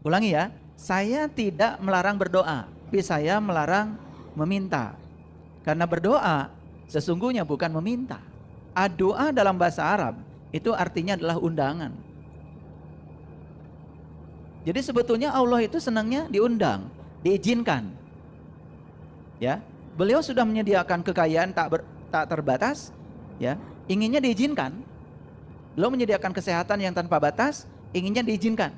Ulangi ya, saya tidak melarang berdoa, tapi saya melarang meminta. Karena berdoa sesungguhnya bukan meminta. Doa dalam bahasa Arab itu artinya adalah undangan. Jadi sebetulnya Allah itu senangnya diundang, diizinkan. Ya, beliau sudah menyediakan kekayaan tak terbatas, ya, inginnya diizinkan. Beliau menyediakan kesehatan yang tanpa batas, inginnya diizinkan.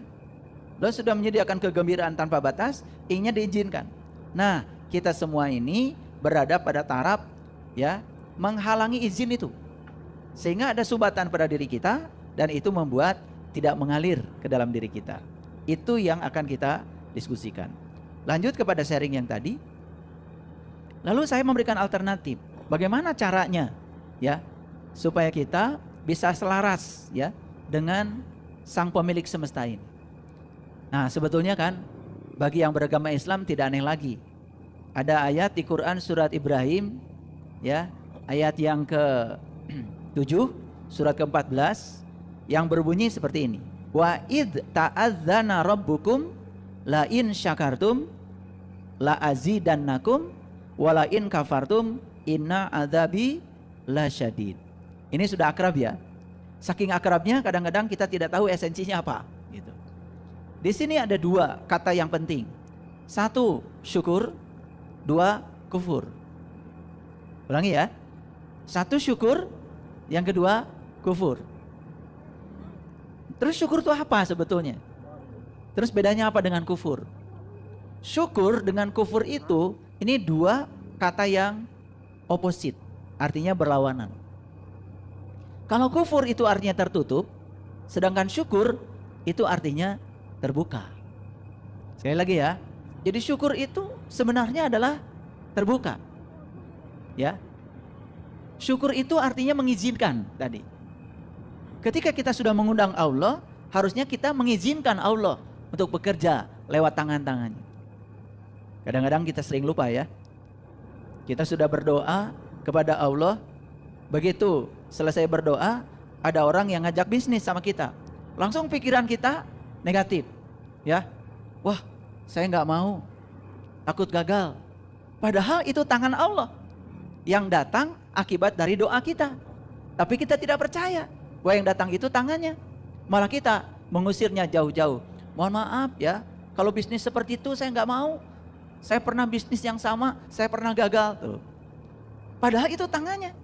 Beliau sudah menyediakan kegembiraan tanpa batas, inginnya diizinkan. Nah, kita semua ini berada pada taraf, ya, menghalangi izin itu. Sehingga ada sumbatan pada diri kita, dan itu membuat tidak mengalir ke dalam diri kita. Itu yang akan kita diskusikan. Lanjut kepada sharing yang tadi. Lalu saya memberikan alternatif. Bagaimana caranya, ya, supaya kita bisa selaras, ya, dengan sang pemilik semesta ini. Nah, sebetulnya kan bagi yang beragama Islam tidak aneh lagi. Ada ayat di Quran surat Ibrahim, ya, ayat yang ke-7, surat ke-14 yang berbunyi seperti ini. Wa id ta'adzana rabbukum la in syakartum la azidannakum wa la in kafartum inna adzabi lasyadid. Ini sudah akrab ya. Saking akrabnya kadang-kadang kita tidak tahu esensinya apa, gitu. Di sini ada dua kata yang penting. Satu, syukur. Dua, kufur. Ulangi ya. Satu, syukur. Yang kedua, kufur. Terus syukur itu apa sebetulnya? Terus bedanya apa dengan kufur? Syukur dengan kufur itu, ini dua kata yang opposite. Artinya berlawanan. Kalau kufur itu artinya tertutup, sedangkan syukur itu artinya terbuka. Sekali lagi ya. Jadi syukur itu sebenarnya adalah terbuka. Ya. Syukur itu artinya mengizinkan tadi. Ketika kita sudah mengundang Allah, harusnya kita mengizinkan Allah untuk bekerja lewat tangan-tangannya. Kadang-kadang kita sering lupa ya. Kita sudah berdoa kepada Allah, begitu selesai berdoa, ada orang yang ngajak bisnis sama kita. Langsung pikiran kita negatif, ya. Wah, saya nggak mau, takut gagal. Padahal itu tangan Allah yang datang akibat dari doa kita. Tapi kita tidak percaya bahwa yang datang itu tangannya. Malah kita mengusirnya jauh-jauh. Mohon maaf ya, kalau bisnis seperti itu saya nggak mau. Saya pernah bisnis yang sama, saya pernah gagal. Tuh. Padahal itu tangannya.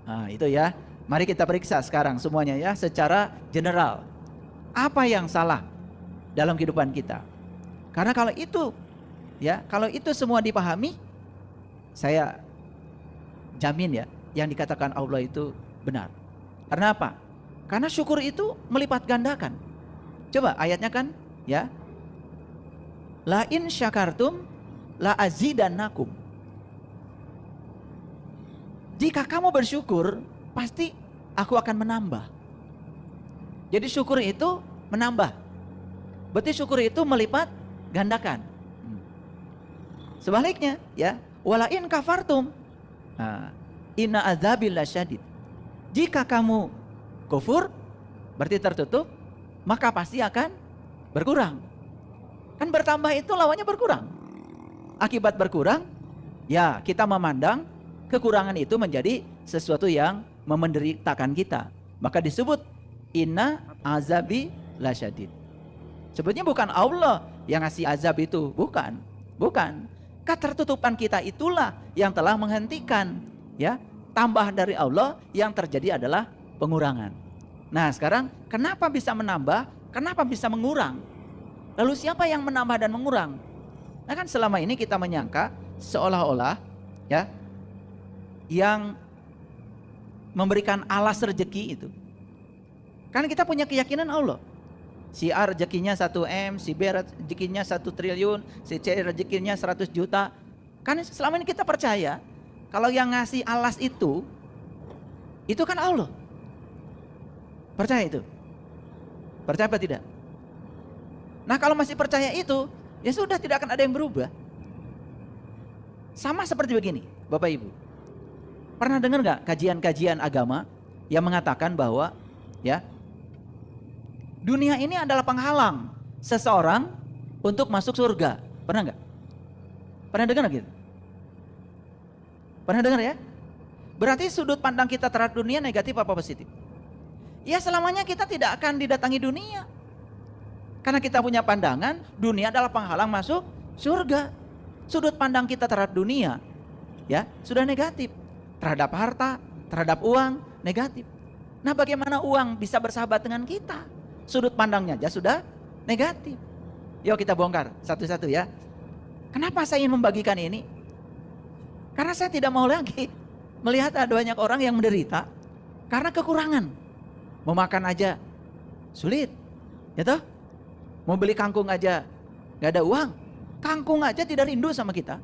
Nah itu ya, mari kita periksa sekarang semuanya ya, secara general. Apa yang salah dalam kehidupan kita? Karena kalau itu, ya, kalau itu semua dipahami, saya jamin ya, yang dikatakan Allah itu benar. Karena apa? Karena syukur itu melipat gandakan. Coba ayatnya kan, ya. La in syakartum la azidannakum. Jika kamu bersyukur, pasti aku akan menambah. Jadi syukur itu menambah. Berarti syukur itu melipat gandakan. Sebaliknya, ya, wala in kafartum, inna adzabil lasyadid. Jika kamu kufur, berarti tertutup, maka pasti akan berkurang. Kan bertambah itu lawannya berkurang. Akibat berkurang, ya kita memandang kekurangan itu menjadi sesuatu yang memenderitakan kita. Maka disebut inna azabi lasyadid. Sebetulnya bukan Allah yang ngasih azab itu, bukan. Ketertutupan kita itulah yang telah menghentikan, ya, tambah dari Allah, yang terjadi adalah pengurangan. Nah, sekarang kenapa bisa menambah? Kenapa bisa mengurang? Lalu siapa yang menambah dan mengurang? Nah, kan selama ini kita menyangka seolah-olah, ya, yang memberikan alas rezeki itu. Karena kita punya keyakinan Allah. Si A rezekinya 1M, si B rezekinya 1 triliun, si C rezekinya 100 juta. Kan selama ini kita percaya kalau yang ngasih alas itu kan Allah. Percaya itu? Percaya apa tidak? Nah, kalau masih percaya itu, ya sudah, tidak akan ada yang berubah. Sama seperti begini, Bapak Ibu. Pernah dengar nggak kajian-kajian agama yang mengatakan bahwa, ya, dunia ini adalah penghalang seseorang untuk masuk surga. Pernah nggak? Pernah dengar gitu? Pernah dengar ya? Berarti sudut pandang kita terhadap dunia negatif apa positif? Ya selamanya kita tidak akan didatangi dunia. Karena kita punya pandangan dunia adalah penghalang masuk surga. Sudut pandang kita terhadap dunia ya sudah negatif. Terhadap harta, terhadap uang negatif. Nah bagaimana uang bisa bersahabat dengan kita? Sudut pandangnya aja sudah negatif. Yuk kita bongkar satu-satu ya. Kenapa saya ingin membagikan ini? Karena saya tidak mau lagi melihat ada banyak orang yang menderita karena kekurangan. Mau makan aja sulit, ya toh? Mau beli kangkung aja nggak ada uang. Kangkung aja tidak rindu sama kita,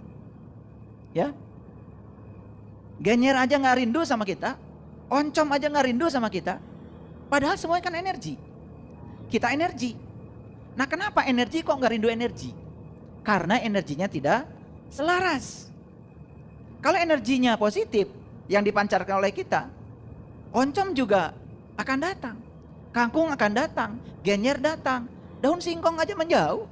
ya. Genyer aja nggak rindu sama kita, oncom aja nggak rindu sama kita. Padahal semuanya kan energi. Kita energi. Nah kenapa energi kok nggak rindu energi? Karena energinya tidak selaras. Kalau energinya positif yang dipancarkan oleh kita, oncom juga akan datang, kangkung akan datang, genyer datang, daun singkong aja menjauh,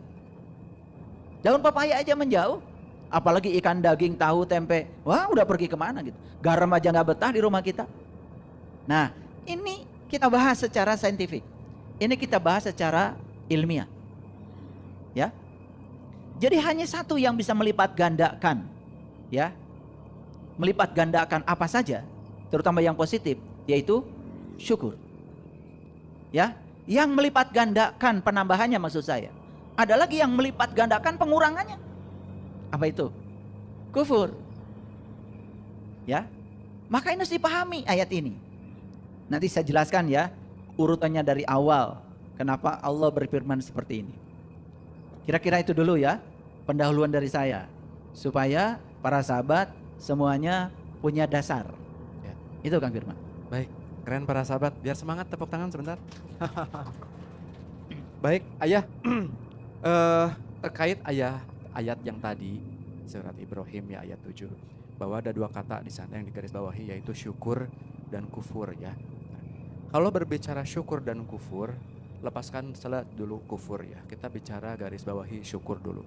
daun papaya aja menjauh, apalagi ikan, daging, tahu, tempe, wah udah pergi kemana gitu. Garam aja nggak betah di rumah kita. Nah ini kita bahas secara saintifik, ini kita bahas secara ilmiah, ya. Jadi hanya satu yang bisa melipat gandakan, ya, melipat gandakan apa saja, terutama yang positif, yaitu syukur. Ya, yang melipat gandakan penambahannya maksud saya. Ada lagi yang melipat gandakan pengurangannya. Apa itu? Kufur. Ya. Maka ini harus dipahami ayat ini. Nanti saya jelaskan ya urutannya dari awal. Kenapa Allah berfirman seperti ini. Kira-kira itu dulu ya pendahuluan dari saya. Supaya para sahabat semuanya punya dasar. Ya. Itu Kang Firman. Baik, keren para sahabat. Biar semangat, tepuk tangan sebentar. Baik, Ayah. Terkait ayat yang tadi surat Ibrahim ya ayat 7, bahwa ada dua kata di sana yang digarisbawahi yaitu syukur dan kufur ya. Nah, kalau berbicara syukur dan kufur, lepaskan dulu kufur ya. Kita bicara garis bawahi syukur dulu.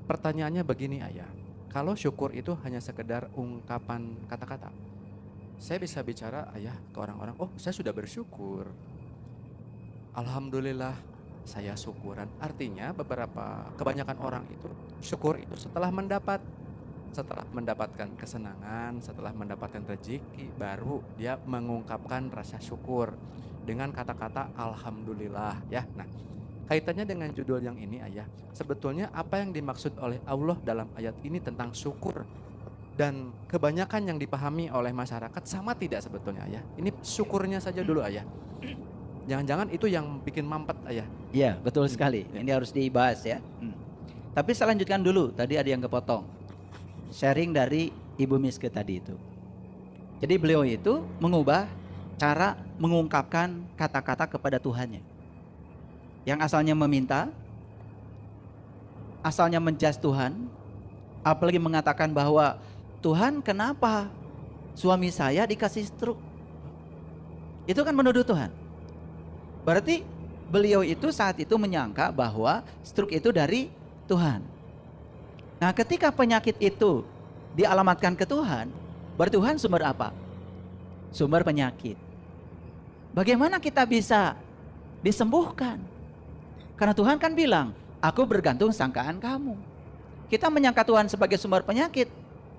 Pertanyaannya begini Ayah, kalau syukur itu hanya sekedar ungkapan kata-kata, saya bisa bicara Ayah ke orang-orang, oh saya sudah bersyukur, alhamdulillah saya syukuran. Artinya kebanyakan orang itu syukur itu setelah mendapatkan kesenangan, setelah mendapatkan rezeki, baru dia mengungkapkan rasa syukur dengan kata-kata alhamdulillah ya. Nah, kaitannya dengan judul yang ini Ayah, sebetulnya apa yang dimaksud oleh Allah dalam ayat ini tentang syukur dan kebanyakan yang dipahami oleh masyarakat sama tidak sebetulnya Ayah? Ini syukurnya saja dulu Ayah. Jangan-jangan itu yang bikin mampet Ayah. Iya betul sekali, ini harus dibahas ya. Tapi saya lanjutkan dulu, tadi ada yang kepotong. Sharing dari Ibu Miske tadi itu. Jadi beliau itu mengubah cara mengungkapkan kata-kata kepada Tuhannya. Yang asalnya meminta, asalnya menjas Tuhan, apalagi mengatakan bahwa Tuhan kenapa suami saya dikasih stroke. Itu kan menuduh Tuhan. Berarti beliau itu saat itu menyangka bahwa stroke itu dari Tuhan. Nah ketika penyakit itu dialamatkan ke Tuhan, berarti Tuhan sumber apa? Sumber penyakit. Bagaimana kita bisa disembuhkan? Karena Tuhan kan bilang, aku bergantung sangkaan kamu. Kita menyangka Tuhan sebagai sumber penyakit,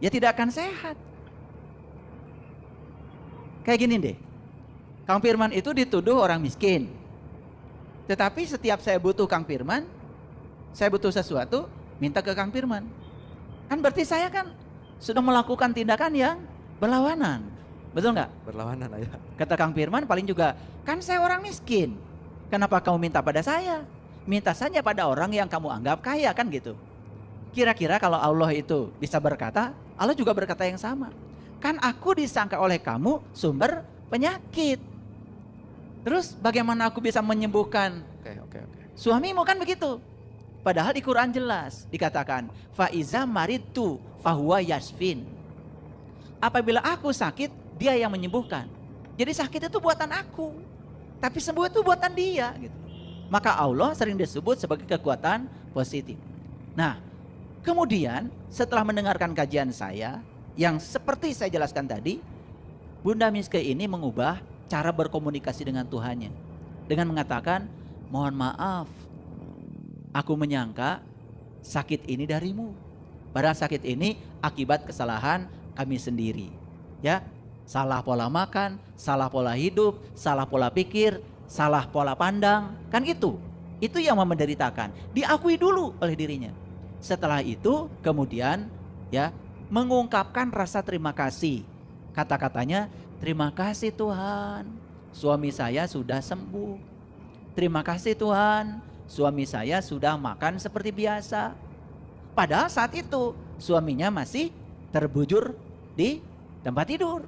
ya tidak akan sehat. Kayak gini deh, Kang Firman itu dituduh orang miskin. Tetapi setiap saya butuh Kang Firman, saya butuh sesuatu, minta ke Kang Firman. Kan berarti saya kan sudah melakukan tindakan yang berlawanan. Betul nggak? Berlawanan Ayah. Kata Kang Firman paling juga, kan saya orang miskin. Kenapa kamu minta pada saya? Minta saja pada orang yang kamu anggap kaya, kan gitu. Kira-kira kalau Allah itu bisa berkata, Allah juga berkata yang sama. Kan aku disangka oleh kamu sumber penyakit. Terus bagaimana aku bisa menyembuhkan Oke. suamimu, kan begitu. Padahal di Quran jelas dikatakan faiza maritu fahuwa yasfin. Apabila aku sakit, dia yang menyembuhkan. Jadi sakit itu buatan aku, tapi sembuh itu buatan dia gitu. Maka Allah sering disebut sebagai kekuatan positif. Nah, kemudian setelah mendengarkan kajian saya, yang seperti saya jelaskan tadi, Bunda Miske ini mengubah cara berkomunikasi dengan Tuhannya. Dengan mengatakan, mohon maaf, aku menyangka sakit ini darimu. Padahal sakit ini akibat kesalahan kami sendiri. Ya, salah pola makan, salah pola hidup, salah pola pikir, salah pola pandang. Kan itu yang menderitakan. Diakui dulu oleh dirinya. Setelah itu kemudian ya mengungkapkan rasa terima kasih. Kata-katanya, terima kasih Tuhan, suami saya sudah sembuh. Terima kasih Tuhan, suami saya sudah makan seperti biasa. Padahal saat itu suaminya masih terbujur di tempat tidur.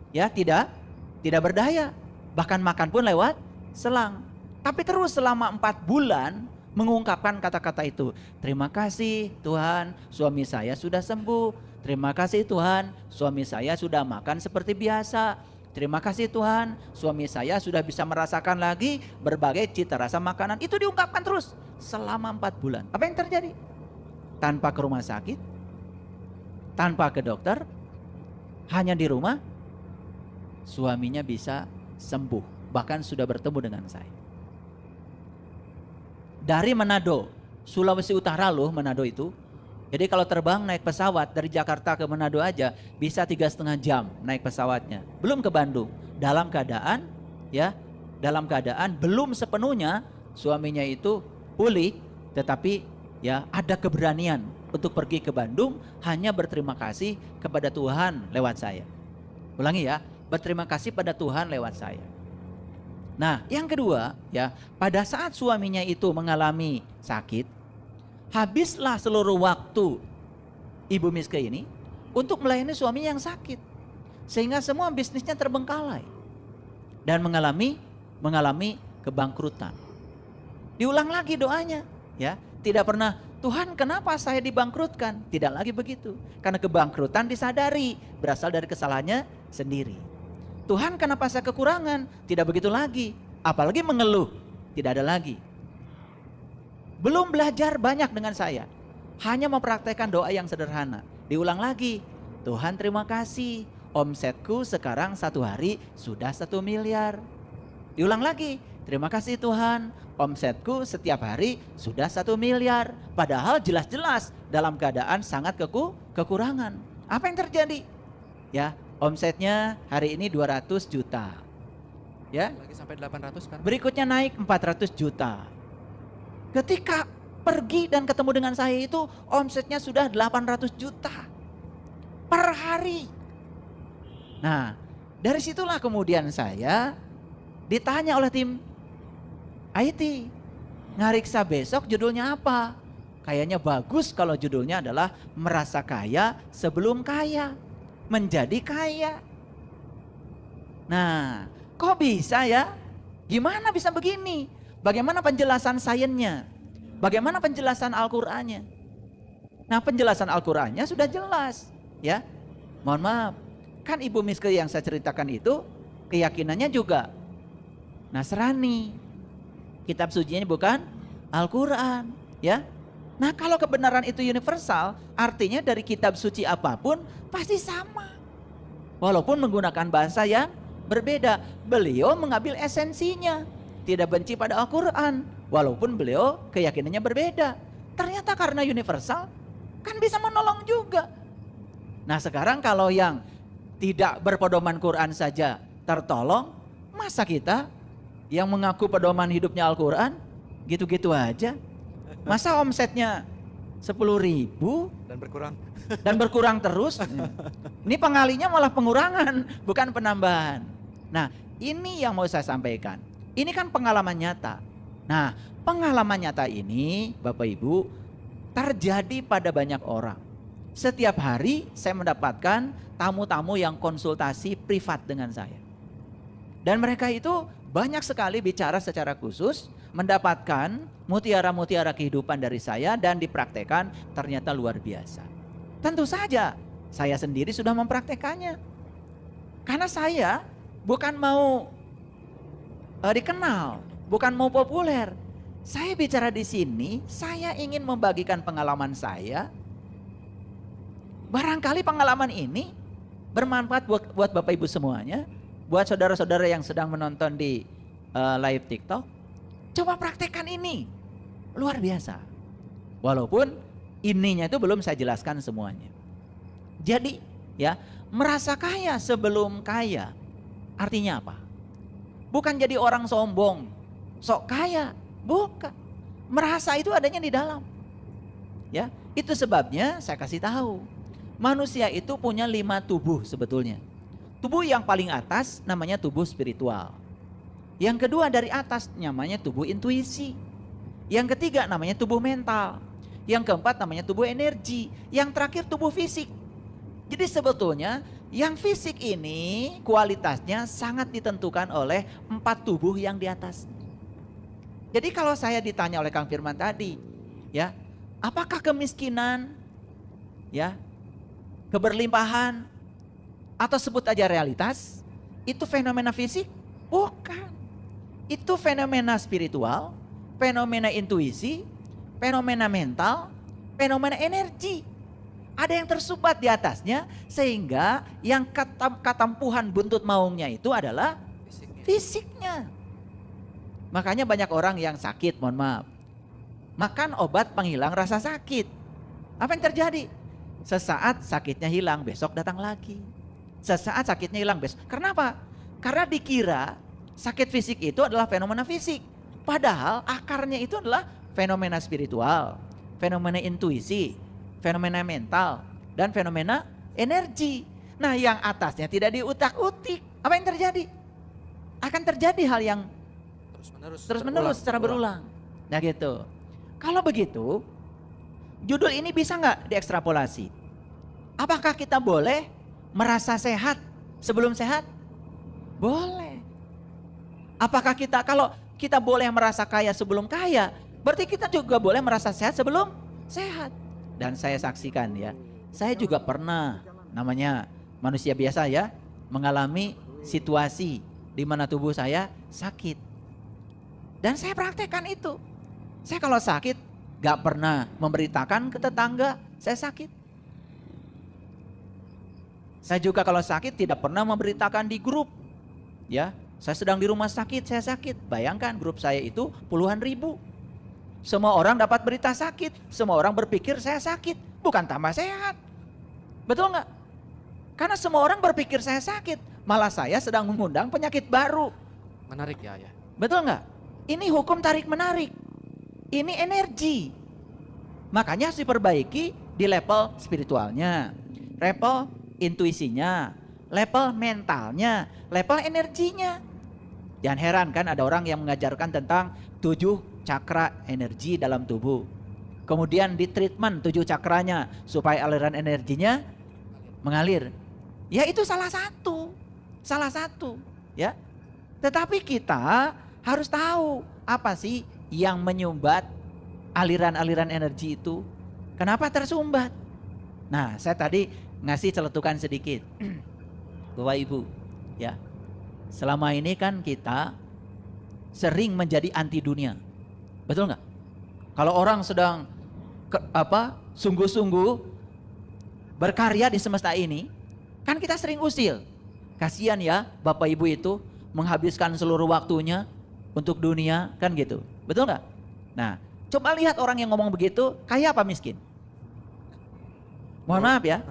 Ya, tidak berdaya. Bahkan makan pun lewat selang. Tapi terus selama 4 bulan mengungkapkan kata-kata itu. Terima kasih Tuhan, suami saya sudah sembuh. Terima kasih Tuhan, suami saya sudah makan seperti biasa. Terima kasih Tuhan, suami saya sudah bisa merasakan lagi berbagai cita rasa makanan. Itu diungkapkan terus selama 4 bulan. Apa yang terjadi? Tanpa ke rumah sakit, tanpa ke dokter, hanya di rumah, suaminya bisa sembuh. Bahkan sudah bertemu dengan saya. Dari Manado, Sulawesi Utara loh Manado itu. Jadi kalau terbang naik pesawat dari Jakarta ke Manado aja bisa 3,5 jam naik pesawatnya. Belum ke Bandung. Dalam keadaan belum sepenuhnya suaminya itu pulih, tetapi ya ada keberanian untuk pergi ke Bandung hanya berterima kasih kepada Tuhan lewat saya. Ulangi ya, berterima kasih pada Tuhan lewat saya. Nah, yang kedua ya, pada saat suaminya itu mengalami sakit, habislah seluruh waktu Ibu Miske ini untuk melayani suaminya yang sakit. Sehingga semua bisnisnya terbengkalai dan mengalami kebangkrutan. Diulang lagi doanya, ya. Tidak pernah, Tuhan kenapa saya dibangkrutkan? Tidak lagi begitu. Karena kebangkrutan disadari berasal dari kesalahannya sendiri. Tuhan kenapa saya kekurangan? Tidak begitu lagi. Apalagi mengeluh, tidak ada lagi. Belum belajar banyak dengan saya. Hanya mempraktekkan doa yang sederhana. Diulang lagi, Tuhan terima kasih, omsetku sekarang 1 hari sudah 1 miliar. Diulang lagi, terima kasih Tuhan, omsetku setiap hari sudah 1 miliar. Padahal jelas-jelas dalam keadaan sangat kekurangan. Apa yang terjadi? Ya, omsetnya hari ini 200 juta. Ya, Lagi sampai 800 sekarang. berikutnya naik 400 juta. Ketika pergi dan ketemu dengan saya itu omsetnya sudah 800 juta per hari. Nah, dari situlah kemudian saya ditanya oleh tim IT, ngariksa besok judulnya apa? Kayaknya bagus kalau judulnya adalah merasa kaya sebelum kaya, menjadi kaya. Nah, kok bisa ya? Gimana bisa begini? Bagaimana penjelasan sainsnya? Bagaimana penjelasan Al-Qur'annya? Nah, penjelasan Al-Qur'annya sudah jelas, ya. Mohon maaf, kan Ibu Miske yang saya ceritakan itu keyakinannya juga Nasrani. Kitab sucinya bukan Al-Qur'an, ya. Nah, kalau kebenaran itu universal, artinya dari kitab suci apapun pasti sama. Walaupun menggunakan bahasa yang berbeda, beliau mengambil esensinya. Tidak benci pada Al-Qur'an, walaupun beliau keyakinannya berbeda. Ternyata karena universal, kan bisa menolong juga. Nah, sekarang kalau yang tidak berpedoman Quran saja tertolong, masa kita yang mengaku pedoman hidupnya Al-Quran gitu-gitu aja? Masa omsetnya 10.000 dan berkurang terus? Ini pengalinya malah pengurangan, bukan penambahan. Nah, ini yang mau saya sampaikan. Ini kan pengalaman nyata. Nah, pengalaman nyata ini Bapak Ibu terjadi pada banyak orang. Setiap hari saya mendapatkan tamu-tamu yang konsultasi privat dengan saya. Dan mereka itu banyak sekali bicara secara khusus, mendapatkan mutiara-mutiara kehidupan dari saya dan dipraktekkan ternyata luar biasa. Tentu saja saya sendiri sudah mempraktekannya. Karena saya bukan mau dikenal, bukan mau populer. Saya bicara di sini, saya ingin membagikan pengalaman saya. Barangkali pengalaman ini bermanfaat buat Bapak Ibu semuanya, buat saudara-saudara yang sedang menonton di live TikTok. Coba praktekkan ini, luar biasa. Walaupun ininya itu belum saya jelaskan semuanya. Jadi ya, merasa kaya sebelum kaya artinya apa? Bukan jadi orang sombong, sok kaya, bukan. Merasa itu adanya di dalam. Ya, itu sebabnya saya kasih tahu. Manusia itu punya 5 tubuh sebetulnya. Tubuh yang paling atas namanya tubuh spiritual. Yang kedua dari atas namanya tubuh intuisi. Yang ketiga namanya tubuh mental. Yang keempat namanya tubuh energi. Yang terakhir tubuh fisik. Jadi sebetulnya yang fisik ini kualitasnya sangat ditentukan oleh 4 tubuh yang di atas. Jadi kalau saya ditanya oleh Kang Firman tadi, ya, apakah kemiskinan, ya, keberlimpahan, atau sebut aja realitas, itu fenomena fisik? Bukan. Itu fenomena spiritual, fenomena intuisi, fenomena mental, fenomena energi. Ada yang tersumbat di atasnya sehingga yang ketampuhan buntut maungnya itu adalah fisiknya. Makanya banyak orang yang sakit, mohon maaf, makan obat penghilang rasa sakit. Apa yang terjadi? Sesaat sakitnya hilang, besok datang lagi. Sesaat sakitnya hilang, besok. Kenapa? Karena dikira sakit fisik itu adalah fenomena fisik. Padahal akarnya itu adalah fenomena spiritual, fenomena intuisi, fenomena mental, dan fenomena energi. Nah, yang atasnya tidak diutak-utik. Apa yang terjadi? Akan terjadi hal yang terus-menerus secara berulang. Nah gitu. Kalau begitu, judul ini bisa nggak diekstrapolasi? Apakah kita boleh merasa sehat sebelum sehat? Boleh. Apakah kalau kita boleh merasa kaya sebelum kaya, berarti kita juga boleh merasa sehat sebelum sehat. Dan saya saksikan ya, saya juga pernah, namanya manusia biasa ya, mengalami situasi di mana tubuh saya sakit. Dan saya praktekkan itu. Saya kalau sakit gak pernah memberitakan ke tetangga saya sakit. Saya juga kalau sakit tidak pernah memberitakan di grup. Ya, saya sedang di rumah sakit, saya sakit. Bayangkan grup saya itu puluhan ribu. Semua orang dapat berita sakit, semua orang berpikir saya sakit, bukan tambah sehat. Betul nggak? Karena semua orang berpikir saya sakit, malah saya sedang mengundang penyakit baru. Menarik ya, ya. Betul nggak? Ini hukum tarik menarik, ini energi. Makanya harus diperbaiki di level spiritualnya, level intuisinya, level mentalnya, level energinya. Jangan heran kan ada orang yang mengajarkan tentang 7 cakra energi dalam tubuh. Kemudian di treatment 7 cakranya supaya aliran energinya mengalir. Ya itu salah satu, ya. Tetapi kita harus tahu apa sih yang menyumbat aliran-aliran energi itu. Kenapa tersumbat? Nah, saya tadi ngasih celetukan sedikit. Bapak Ibu, ya. Selama ini kan kita sering menjadi anti dunia. Betul nggak? Kalau orang sedang sungguh-sungguh berkarya di semesta ini, kan kita sering usil. Kasihan ya Bapak Ibu itu menghabiskan seluruh waktunya untuk dunia, kan gitu. Betul nggak? Nah, coba lihat orang yang ngomong begitu, kaya apa miskin? Mohon maaf ya.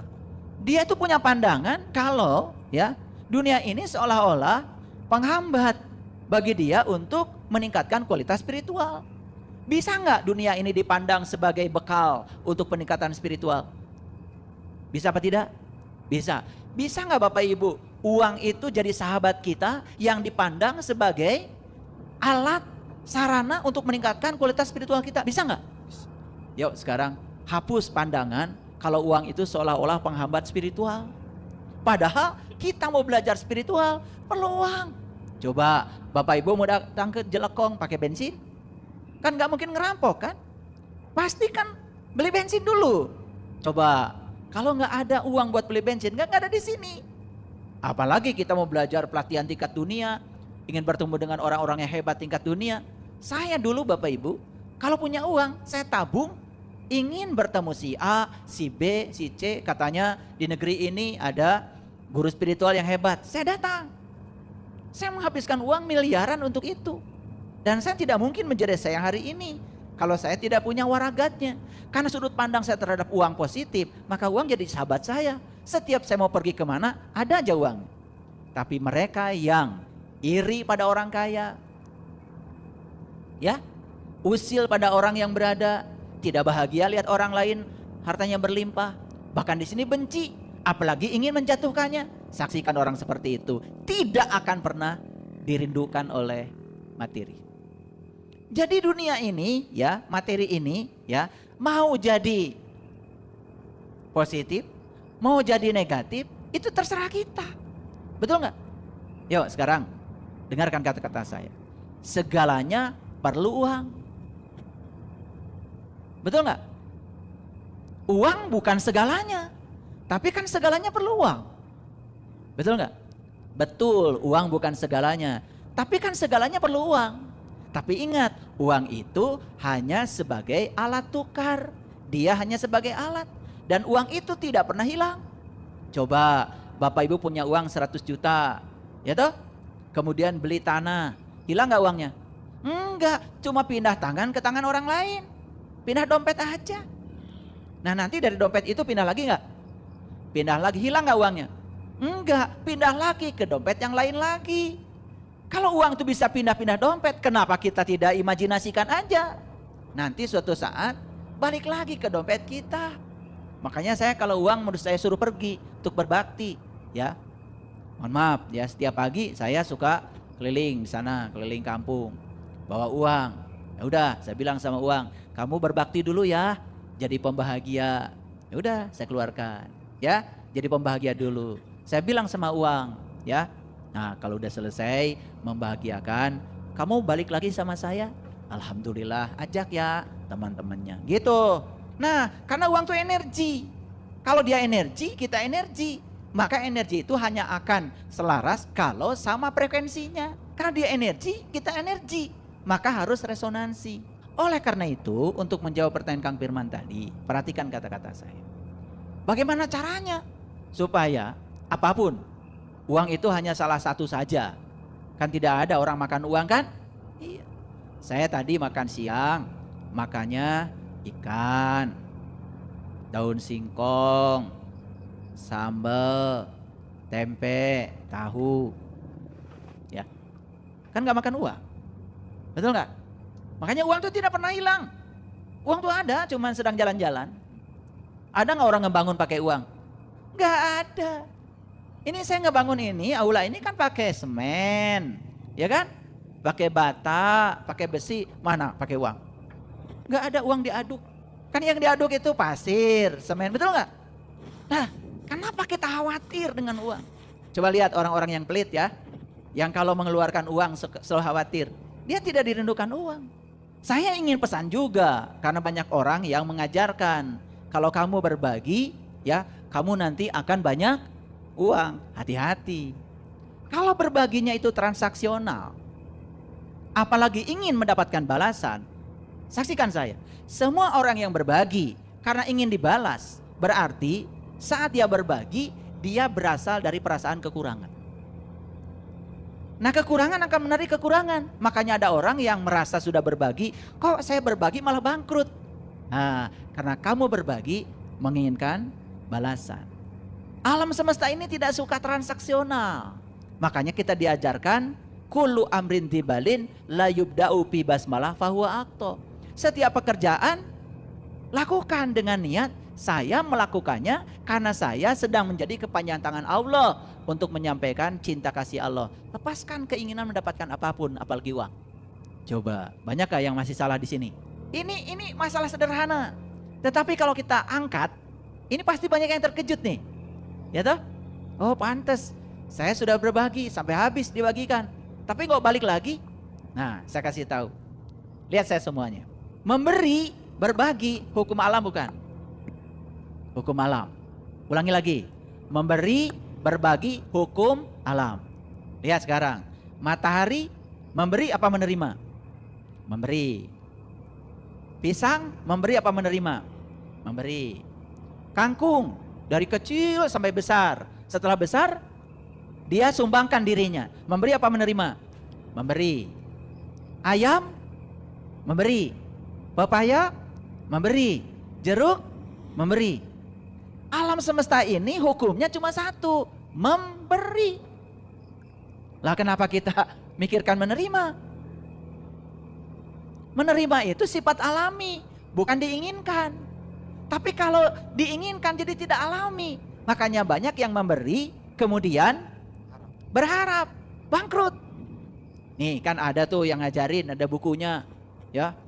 Dia itu punya pandangan kalau ya dunia ini seolah-olah penghambat bagi dia untuk meningkatkan kualitas spiritual. Bisa nggak dunia ini dipandang sebagai bekal untuk peningkatan spiritual? Bisa apa tidak? Bisa. Bisa nggak Bapak Ibu, uang itu jadi sahabat kita yang dipandang sebagai alat sarana untuk meningkatkan kualitas spiritual kita? Bisa nggak? Yuk sekarang hapus pandangan kalau uang itu seolah-olah penghambat spiritual. Padahal kita mau belajar spiritual perlu uang. Coba Bapak Ibu mau datang ke Jelekong pakai bensin? Kan gak mungkin ngerampok kan? Pasti kan beli bensin dulu. Coba kalau gak ada uang buat beli bensin, gak ada di sini. Apalagi kita mau belajar pelatihan tingkat dunia, ingin bertemu dengan orang-orang yang hebat tingkat dunia. Saya dulu Bapak Ibu, kalau punya uang, saya tabung, ingin bertemu si A, si B, si C, katanya di negeri ini ada guru spiritual yang hebat. Saya datang. Saya menghabiskan uang miliaran untuk itu. Dan saya tidak mungkin menjadi saya hari ini kalau saya tidak punya waragatnya. Karena sudut pandang saya terhadap uang positif, maka uang jadi sahabat saya. Setiap saya mau pergi kemana, ada aja uang. Tapi mereka yang iri pada orang kaya, ya, usil pada orang yang berada, tidak bahagia lihat orang lain hartanya berlimpah, bahkan di sini benci, apalagi ingin menjatuhkannya. Saksikan orang seperti itu tidak akan pernah dirindukan oleh materi. Jadi dunia ini, ya, materi ini, ya, mau jadi positif, mau jadi negatif, itu terserah kita. Betul nggak? Yuk sekarang dengarkan kata-kata saya. Segalanya perlu uang. Betul nggak? Uang bukan segalanya, tapi kan segalanya perlu uang. Betul nggak? Betul, uang bukan segalanya, tapi kan segalanya perlu uang. Tapi ingat, uang itu hanya sebagai alat tukar. Dia hanya sebagai alat. Dan uang itu tidak pernah hilang. Coba Bapak Ibu punya uang 100 juta, ya toh? Kemudian beli tanah, hilang gak uangnya? Enggak, cuma pindah tangan ke tangan orang lain. Pindah dompet aja. Nah nanti dari dompet itu pindah lagi gak? Pindah lagi, hilang gak uangnya? Enggak, pindah lagi ke dompet yang lain lagi. Kalau uang itu bisa pindah-pindah dompet, kenapa kita tidak imajinasikan aja? Nanti suatu saat balik lagi ke dompet kita. Makanya saya kalau uang menurut saya suruh pergi untuk berbakti, ya. Mohon maaf ya, setiap pagi saya suka keliling di sana, keliling kampung, bawa uang. Ya udah, saya bilang sama uang, kamu berbakti dulu ya, jadi pembahagia. Ya udah, saya keluarkan, ya, jadi pembahagia dulu. Saya bilang sama uang, ya. Nah, kalau udah selesai membahagiakan, kamu balik lagi sama saya. Alhamdulillah, ajak ya teman-temannya. Gitu. Nah, karena uang itu energi. Kalau dia energi, kita energi. Maka energi itu hanya akan selaras kalau sama frekuensinya. Karena dia energi, kita energi. Maka harus resonansi. Oleh karena itu, untuk menjawab pertanyaan Kang Firman tadi, perhatikan kata-kata saya. Bagaimana caranya? Supaya apapun, uang itu hanya salah satu saja. Kan tidak ada orang makan uang kan? Iya. Saya tadi makan siang, makannya ikan, daun singkong, sambal, tempe, tahu. Ya. Kan gak makan uang. Betul gak? Makanya uang itu tidak pernah hilang. Uang itu ada, cuman sedang jalan-jalan. Ada gak orang ngebangun pakai uang? Gak ada. Ini saya ngebangun ini, aula ini kan pakai semen, ya kan? Pakai bata, pakai besi, mana pakai uang? Nggak ada uang diaduk. Kan yang diaduk itu pasir, semen, betul nggak? Nah, kenapa kita khawatir dengan uang? Coba lihat orang-orang yang pelit ya, yang kalau mengeluarkan uang selalu khawatir. Dia tidak dirindukan uang. Saya ingin pesan juga, karena banyak orang yang mengajarkan, kalau kamu berbagi, ya kamu nanti akan banyak uang. Hati-hati. Kalau berbaginya itu transaksional, apalagi ingin mendapatkan balasan, saksikan saya, semua orang yang berbagi karena ingin dibalas, berarti saat dia berbagi, dia berasal dari perasaan kekurangan. Nah, kekurangan akan menarik kekurangan. Makanya ada orang yang merasa sudah berbagi, kok saya berbagi malah bangkrut. Nah, karena kamu berbagi menginginkan balasan. Alam semesta ini tidak suka transaksional. Makanya kita diajarkan kullu amrin tibalin la yubda'u bi basmalah fahuwa aqta. Setiap pekerjaan lakukan dengan niat saya melakukannya karena saya sedang menjadi kepanjangan tangan Allah untuk menyampaikan cinta kasih Allah. Lepaskan keinginan mendapatkan apapun, apalagi uang. Coba, banyakkah yang masih salah di sini? Ini masalah sederhana. Tetapi kalau kita angkat, ini pasti banyak yang terkejut nih. Ya toh? Oh pantas, saya sudah berbagi sampai habis dibagikan, tapi kok balik lagi? Nah, saya kasih tahu. Lihat saya semuanya. Memberi, berbagi, hukum alam bukan? Hukum alam. Ulangi lagi. Memberi, berbagi, hukum alam. Lihat sekarang. Matahari memberi apa menerima? Memberi. Pisang memberi apa menerima? Memberi. Kangkung dari kecil sampai besar. Setelah besar dia sumbangkan dirinya. Memberi apa menerima? Memberi. Ayam memberi. Pepaya memberi. Jeruk memberi. Alam semesta ini hukumnya cuma satu, memberi. Lah kenapa kita mikirkan menerima? Menerima itu sifat alami, bukan diinginkan. Tapi kalau diinginkan jadi tidak alami. Makanya banyak yang memberi kemudian berharap, bangkrut. Nih kan ada tuh yang ngajarin, ada bukunya. Ya,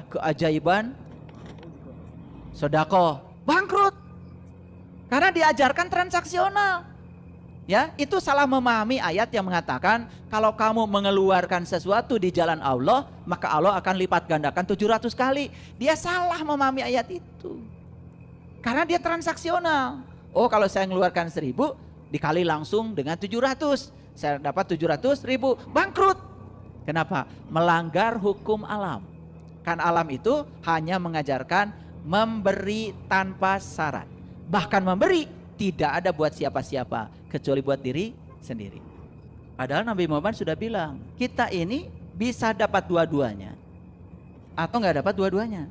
keajaiban sedekah, bangkrut. Karena diajarkan transaksional. Ya, itu salah memahami ayat yang mengatakan kalau kamu mengeluarkan sesuatu di jalan Allah, maka Allah akan lipat gandakan 700 kali. Dia salah memahami ayat itu. Karena dia transaksional. Oh, kalau saya mengeluarkan 1000 dikali langsung dengan 700, saya dapat 700.000, bangkrut. Kenapa? Melanggar hukum alam. Kan alam itu hanya mengajarkan memberi tanpa syarat. Bahkan memberi tidak ada buat siapa-siapa kecuali buat diri sendiri. Padahal Nabi Muhammad sudah bilang, kita ini bisa dapat dua-duanya atau nggak dapat dua-duanya.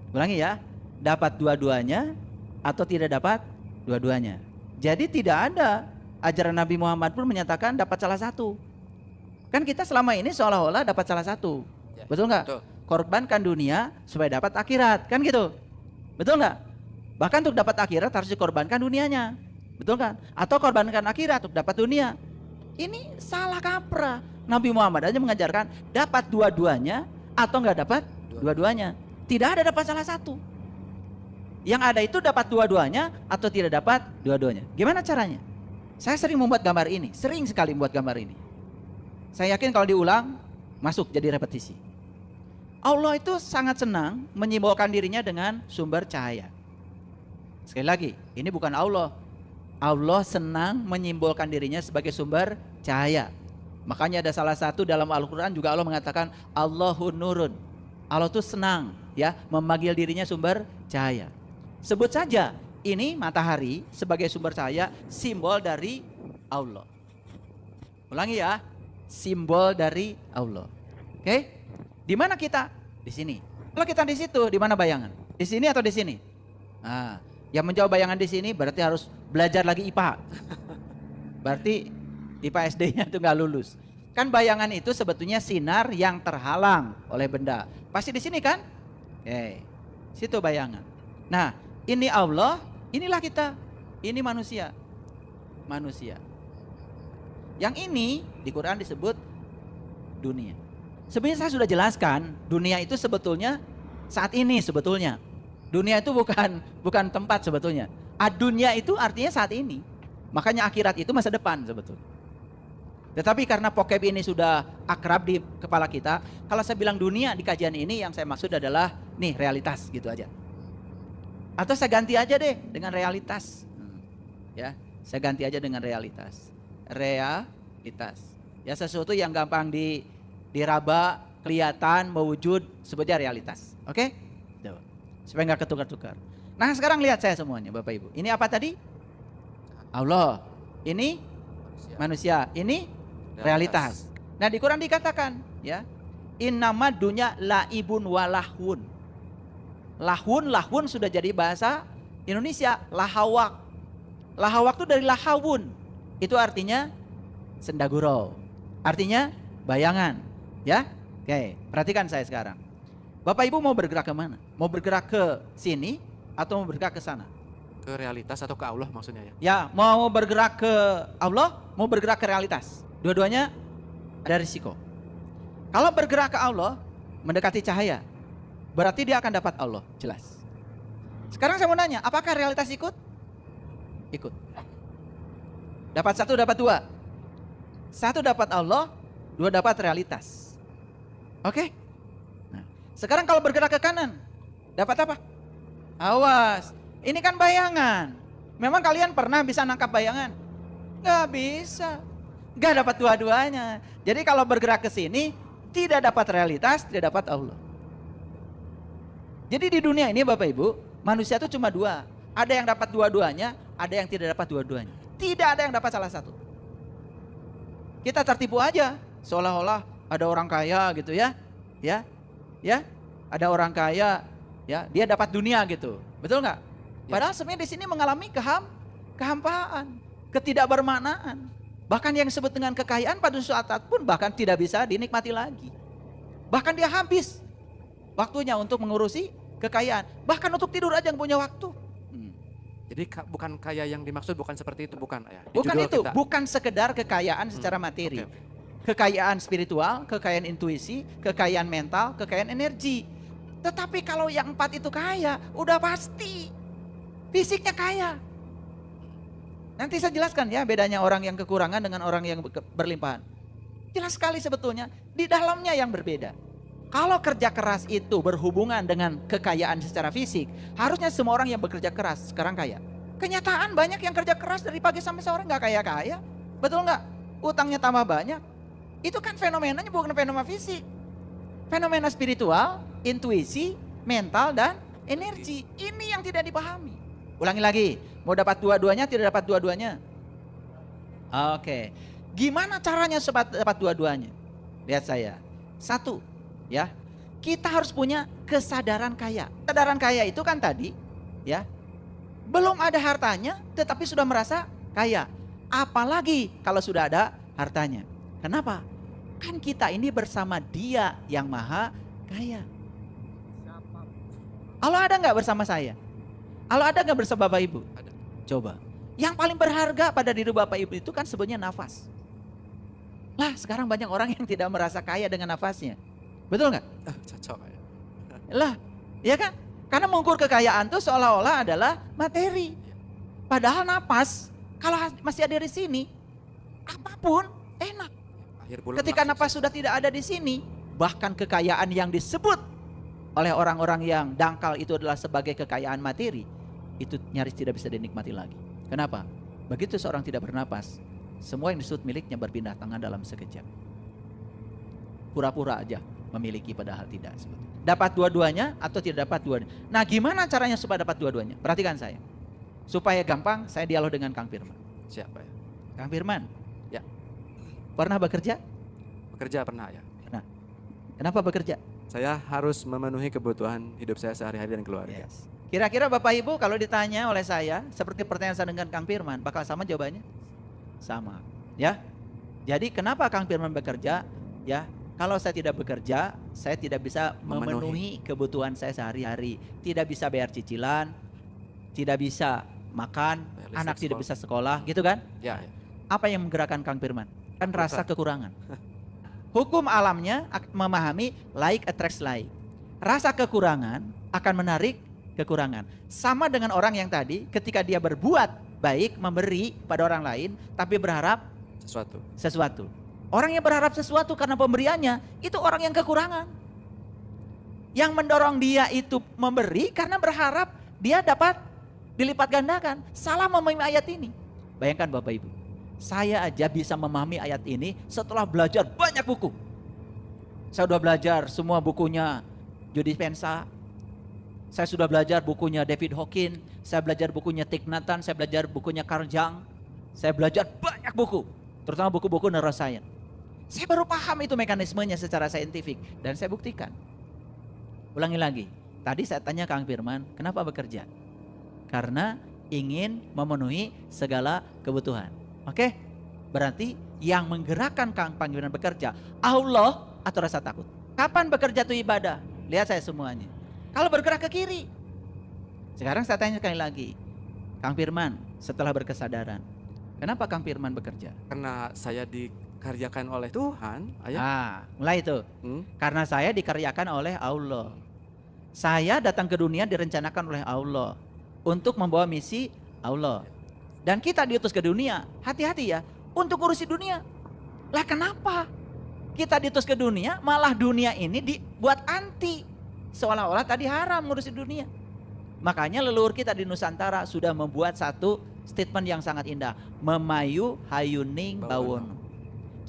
Ulangi ya, dapat dua-duanya atau tidak dapat dua-duanya. Jadi tidak ada ajaran Nabi Muhammad pun menyatakan dapat salah satu. Kan kita selama ini seolah-olah dapat salah satu. Ya, betul nggak? Korbankan dunia supaya dapat akhirat, kan gitu. Betul nggak? Bahkan untuk dapat akhirat harus dikorbankan dunianya. Betul kan? Atau korbankan akhirat untuk dapat dunia. Ini salah kaprah. Nabi Muhammad aja mengajarkan dapat dua-duanya atau nggak dapat dua-duanya. Tidak ada dapat salah satu. Yang ada itu dapat dua-duanya atau tidak dapat dua-duanya. Gimana caranya? Saya sering membuat gambar ini. Sering sekali membuat gambar ini. Saya yakin kalau diulang masuk jadi repetisi. Allah itu sangat senang menyimbolkan dirinya dengan sumber cahaya. Sekali lagi, ini bukan Allah. Allah senang menyimbolkan dirinya sebagai sumber cahaya. Makanya ada salah satu dalam Al-Quran juga Allah mengatakan Allahun nurun. Allah tuh senang ya memanggil dirinya sumber cahaya. Sebut saja ini matahari sebagai sumber cahaya, simbol dari Allah. Ulangi ya, simbol dari Allah. Oke? Di mana kita? Di sini. Kalau kita di situ, di mana bayangan? Di sini atau di sini? Nah, yang menjawab bayangan di sini berarti harus belajar lagi IPA. Berarti IPA SD-nya itu nggak lulus. Kan bayangan itu sebetulnya sinar yang terhalang oleh benda. Pasti di sini kan? Situ bayangan. Nah, ini Allah, inilah kita. Ini manusia. Manusia. Yang ini di Quran disebut dunia. Sebenarnya saya sudah jelaskan, dunia itu sebetulnya saat ini sebetulnya. Dunia itu bukan tempat sebetulnya. Dunia itu artinya saat ini. Makanya akhirat itu masa depan sebetulnya. Tetapi karena pokeb ini sudah akrab di kepala kita, kalau saya bilang dunia di kajian ini yang saya maksud adalah nih realitas gitu aja. Atau saya ganti aja deh dengan realitas. Ya, saya ganti aja dengan realitas. Realitas. Ya sesuatu yang gampang diraba, kelihatan, mewujud, sebutnya realitas. Oke? Supaya nggak ketukar-tukar. Nah sekarang lihat saya semuanya Bapak Ibu. Ini apa tadi? Allah. Ini manusia. Ini realitas. Nah di Quran dikatakan ya, innama dunya laibun walahun. Lahun sudah jadi bahasa Indonesia. Lahawak. Lahawak itu dari lahawun. Itu artinya sendagurau. Artinya bayangan. Ya, oke. Perhatikan saya sekarang. Bapak Ibu mau bergerak ke mana? Mau bergerak ke sini atau mau bergerak ke sana? Ke realitas atau ke Allah maksudnya ya? Ya, mau bergerak ke Allah, mau bergerak ke realitas. Dua-duanya ada risiko. Kalau bergerak ke Allah, mendekati cahaya, berarti dia akan dapat Allah, jelas. Sekarang saya mau nanya, apakah realitas ikut? Ikut. Dapat satu, dapat dua. Satu dapat Allah, dua dapat realitas. Oke? Nah, sekarang kalau bergerak ke kanan, dapat apa? Awas, ini kan bayangan. Memang kalian pernah bisa nangkap bayangan? Gak bisa. Gak dapat dua-duanya. Jadi kalau bergerak ke sini, Tidak dapat realitas, tidak dapat Allah. Jadi di dunia ini Bapak Ibu, manusia itu cuma dua. Ada yang dapat dua-duanya, ada yang tidak dapat dua-duanya. Tidak ada yang dapat salah satu. Kita tertipu aja, seolah-olah ada orang kaya gitu ya. Ya. Ada orang kaya, ya, dia dapat dunia gitu. Betul nggak? Padahal sebenarnya di sini mengalami kehampaan, ketidakbermaknaan. Bahkan yang disebut dengan kekayaan pada suatu saat pun bahkan tidak bisa dinikmati lagi. Bahkan dia habis waktunya untuk mengurusi kekayaan. Bahkan untuk tidur aja yang punya waktu. Jadi bukan kaya yang dimaksud bukan seperti itu, bukan ya? Bukan itu, bukan sekedar kekayaan secara materi. Kekayaan spiritual, kekayaan intuisi, kekayaan mental, kekayaan energi. Tetapi kalau yang 4 itu kaya, udah pasti fisiknya kaya. Nanti saya jelaskan ya bedanya orang yang kekurangan dengan orang yang berlimpahan. Jelas sekali sebetulnya, di dalamnya yang berbeda. Kalau kerja keras itu berhubungan dengan kekayaan secara fisik, harusnya semua orang yang bekerja keras sekarang kaya. Kenyataan banyak yang kerja keras dari pagi sampai sore nggak kaya-kaya. Betul nggak? Utangnya tambah banyak. Itu kan fenomenanya bukan fenomena fisik. Fenomena spiritual, intuisi, mental, dan energi. Ini yang tidak dipahami. Ulangi lagi, mau dapat dua-duanya, tidak dapat dua-duanya. Oke, gimana caranya supaya dapat dua-duanya? Lihat saya. 1, ya, kita harus punya kesadaran kaya. Kesadaran kaya itu kan tadi, ya, belum ada hartanya, tetapi sudah merasa kaya. Apalagi kalau sudah ada hartanya. Kenapa? Kan kita ini bersama Dia yang maha kaya. Allah ada nggak bersama saya? Allah ada nggak bersama Bapak Ibu? Ada. Coba. Yang paling berharga pada diri Bapak Ibu itu kan sebenarnya nafas. Lah sekarang banyak orang yang tidak merasa kaya dengan nafasnya. Betul nggak? Cocok ya. Lah, ya kan? Karena mengukur kekayaan itu seolah-olah adalah materi. Padahal napas, kalau masih ada di sini, apapun enak. Ketika napas sudah tidak ada di sini, bahkan kekayaan yang disebut oleh orang-orang yang dangkal itu adalah sebagai kekayaan materi, itu nyaris tidak bisa dinikmati lagi. Kenapa? Begitu seorang tidak bernapas, semua yang disebut miliknya berpindah tangan dalam sekejap. Pura-pura aja memiliki padahal tidak. Dapat dua-duanya atau tidak dapat dua-duanya. Nah gimana caranya supaya dapat dua-duanya? Perhatikan saya. Supaya gampang saya dialog dengan Kang Firman. Siapa ya? Kang Firman. Ya. Pernah bekerja? Bekerja pernah ya. Nah, kenapa bekerja? Saya harus memenuhi kebutuhan hidup saya sehari-hari dan keluarga. Yes. Kira-kira Bapak Ibu kalau ditanya oleh saya, seperti pertanyaan saya dengan Kang Firman, bakal sama jawabannya? Sama. Ya. Jadi kenapa Kang Firman bekerja? Ya, kalau saya tidak bekerja, saya tidak bisa memenuhi kebutuhan saya sehari-hari. Tidak bisa bayar cicilan, tidak bisa makan, anak tidak bisa sekolah, gitu kan? Ya. Apa yang menggerakkan Kang Firman? Kan rasa kekurangan. Hukum alamnya memahami like attracts like. Rasa kekurangan akan menarik kekurangan. Sama dengan orang yang tadi ketika dia berbuat baik, memberi pada orang lain, tapi berharap sesuatu. Orang yang berharap sesuatu karena pemberiannya, itu orang yang kekurangan. Yang mendorong dia itu memberi karena berharap dia dapat dilipat gandakan. Salah memahami ayat ini. Bayangkan Bapak Ibu. Saya aja bisa memahami ayat ini setelah belajar banyak buku. Saya sudah belajar semua bukunya Joe Dispenza. Saya sudah belajar bukunya David Hawkins. Saya belajar bukunya Thich Nhat Hanh. Saya belajar bukunya Carl Jung. Saya belajar banyak buku. Terutama buku-buku neuroscience. Saya baru paham itu mekanismenya secara saintifik. Dan saya buktikan. Ulangi lagi. Tadi saya tanya Kang Firman, kenapa bekerja? Karena ingin memenuhi segala kebutuhan. Oke, berarti yang menggerakkan Kang Firman bekerja Allah atau rasa takut. Kapan bekerja itu ibadah? Lihat saya semuanya. Kalau bergerak ke kiri. Sekarang saya tanya sekali lagi. Kang Firman setelah berkesadaran, kenapa Kang Firman bekerja? Karena saya dikaryakan oleh Tuhan. Mulai itu. Karena saya dikaryakan oleh Allah. Saya datang ke dunia direncanakan oleh Allah untuk membawa misi Allah. Dan kita diutus ke dunia, hati-hati ya, untuk ngurusi dunia. Lah kenapa? Kita diutus ke dunia, malah dunia ini dibuat anti. Seolah-olah tadi haram ngurusi dunia. Makanya leluhur kita di Nusantara sudah membuat satu statement yang sangat indah. Memayu hayuning bawono.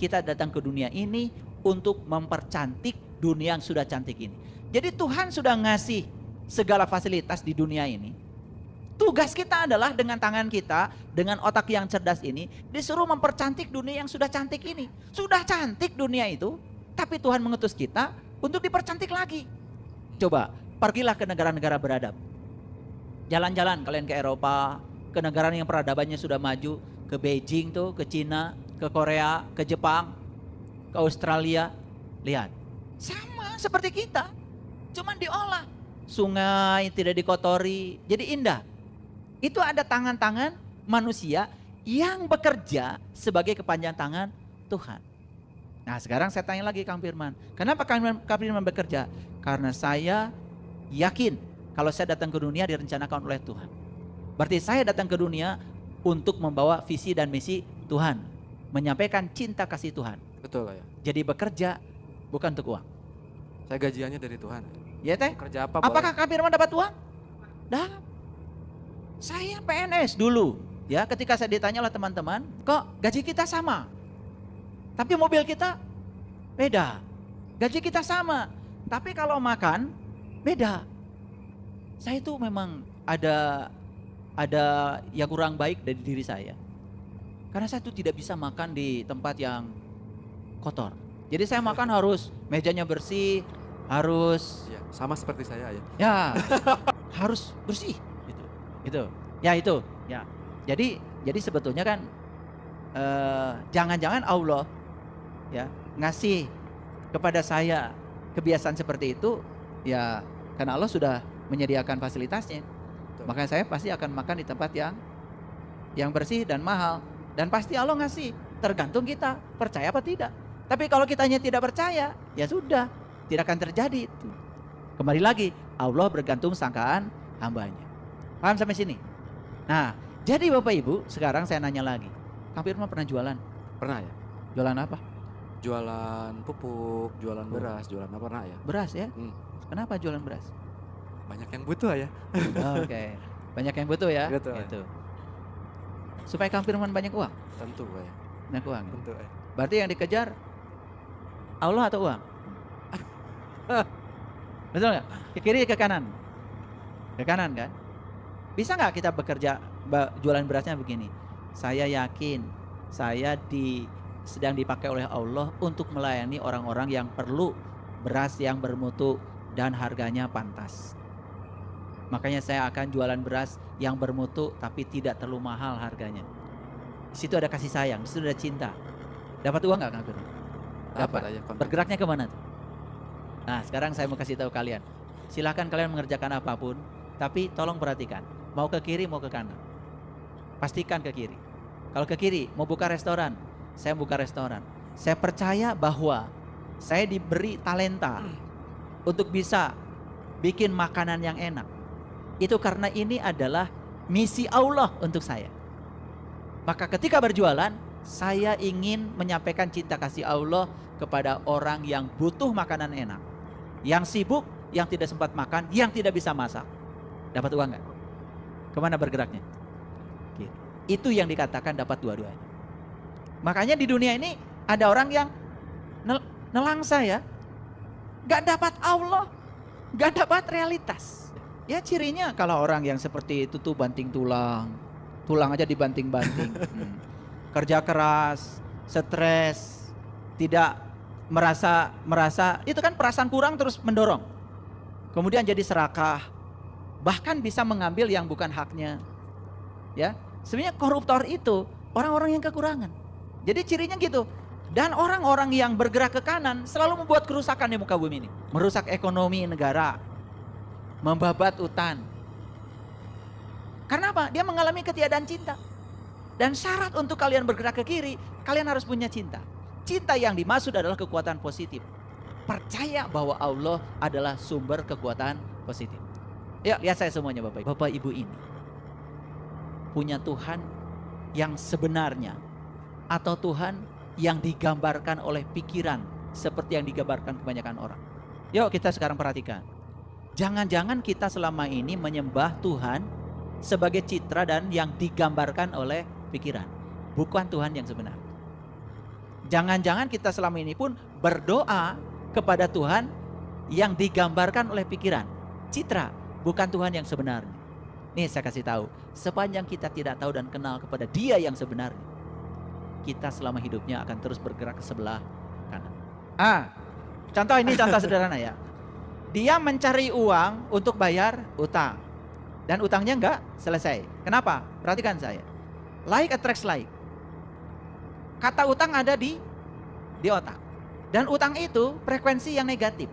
Kita datang ke dunia ini untuk mempercantik dunia yang sudah cantik ini. Jadi Tuhan sudah ngasih segala fasilitas di dunia ini. Tugas kita adalah dengan tangan kita, dengan otak yang cerdas ini, disuruh mempercantik dunia yang sudah cantik ini. Sudah cantik dunia itu, tapi Tuhan mengutus kita untuk dipercantik lagi. Coba, pergilah ke negara-negara beradab. Jalan-jalan kalian ke Eropa, ke negara yang peradabannya sudah maju, ke Beijing tuh, ke Cina, ke Korea, ke Jepang, ke Australia. Lihat, sama seperti kita, cuman diolah. Sungai tidak dikotori, jadi indah. Itu ada tangan-tangan manusia yang bekerja sebagai kepanjangan tangan Tuhan. Nah sekarang saya tanya lagi Kang Firman, kenapa Kang Firman bekerja? Karena saya yakin kalau saya datang ke dunia direncanakan oleh Tuhan. Berarti saya datang ke dunia untuk membawa visi dan misi Tuhan, menyampaikan cinta kasih Tuhan. Betul ya. Jadi bekerja bukan untuk uang. Saya gajiannya dari Tuhan. Ya teh? Kerja apa? Apakah boleh? Kang Firman dapat uang? Dapat. Saya PNS dulu, ya ketika saya ditanya oleh teman-teman, kok gaji kita sama, tapi mobil kita beda. Gaji kita sama, tapi kalau makan beda. Saya itu memang ada yang kurang baik dari diri saya. Karena saya itu tidak bisa makan di tempat yang kotor. Jadi saya makan harus mejanya bersih, harus Ya, sama seperti saya ya. ya harus bersih gitu. Itu. Ya itu. Ya. Jadi sebetulnya kan jangan-jangan Allah ya ngasih kepada saya kebiasaan seperti itu ya karena Allah sudah menyediakan fasilitasnya. Betul. Makanya saya pasti akan makan di tempat yang bersih dan mahal. Dan pasti Allah ngasih, tergantung kita percaya apa tidak. Tapi kalau kitanya tidak percaya, ya sudah, tidak akan terjadi itu. Kembali lagi, Allah bergantung sangkaan hambanya. Paham sampai sini? Nah, jadi Bapak Ibu, sekarang saya nanya lagi. Kang Firman pernah jualan? Pernah ya? Jualan apa? Jualan pupuk, jualan beras, jualan apa pernah ya? Beras ya? Hmm. Kenapa jualan beras? Banyak yang butuh ya. Oke, banyak yang butuh ya? Betul. Gitu. Supaya Kang Firman banyak uang? Tentu ya. Banyak uang. Tentu ya. Berarti yang dikejar Allah atau uang? Betul nggak? Ke kiri ke kanan? Ke kanan kan? Bisa nggak kita bekerja jualan berasnya begini? Saya yakin saya sedang dipakai oleh Allah untuk melayani orang-orang yang perlu beras yang bermutu dan harganya pantas. Makanya saya akan jualan beras yang bermutu tapi tidak terlalu mahal harganya. Di situ ada kasih sayang, di situ ada cinta. Dapat uang nggak Kang Firman? Dapat aja konten. Bergeraknya kemana tuh? Nah sekarang saya mau kasih tahu kalian. Silahkan kalian mengerjakan apapun, tapi tolong perhatikan. Mau ke kiri, mau ke kanan. Pastikan ke kiri. Kalau ke kiri, mau buka restoran, saya buka restoran. Saya percaya bahwa saya diberi talenta untuk bisa bikin makanan yang enak. Itu karena ini adalah misi Allah untuk saya. Maka ketika berjualan, saya ingin menyampaikan cinta kasih Allah kepada orang yang butuh makanan enak. Yang sibuk, yang tidak sempat makan, yang tidak bisa masak. Dapat uang nggak? Kemana bergeraknya? Kiri. Itu yang dikatakan dapat dua-duanya. Makanya di dunia ini ada orang yang nelangsa ya. Gak dapat Allah, gak dapat realitas. Ya cirinya kalau orang yang seperti itu tuh banting tulang. Tulang aja dibanting-banting. Kerja keras, stres, tidak merasa itu kan perasaan kurang terus mendorong. Kemudian jadi serakah, bahkan bisa mengambil yang bukan haknya. Ya, sebenarnya koruptor itu orang-orang yang kekurangan. Jadi cirinya gitu. Dan orang-orang yang bergerak ke kanan selalu membuat kerusakan di muka bumi ini. Merusak ekonomi negara, membabat hutan. Karena apa? Dia mengalami ketiadaan cinta. Dan syarat untuk kalian bergerak ke kiri, kalian harus punya cinta. Cinta yang dimaksud adalah kekuatan positif. Percaya bahwa Allah adalah sumber kekuatan positif. Yuk lihat saya semuanya Bapak Ibu. Bapak Ibu ini punya Tuhan yang sebenarnya. Atau Tuhan yang digambarkan oleh pikiran seperti yang digambarkan kebanyakan orang. Yuk kita sekarang perhatikan. Jangan-jangan kita selama ini menyembah Tuhan sebagai citra dan yang digambarkan oleh pikiran. Bukan Tuhan yang sebenar. Jangan-jangan kita selama ini pun berdoa kepada Tuhan yang digambarkan oleh pikiran, citra, bukan Tuhan yang sebenarnya. Nih saya kasih tahu, sepanjang kita tidak tahu dan kenal kepada Dia yang sebenarnya, kita selama hidupnya akan terus bergerak ke sebelah kanan. Contoh ini contoh sederhana ya. Dia mencari uang untuk bayar utang. Dan utangnya enggak selesai. Kenapa? Perhatikan saya. Like attracts like. Kata utang ada di otak. Dan utang itu frekuensi yang negatif.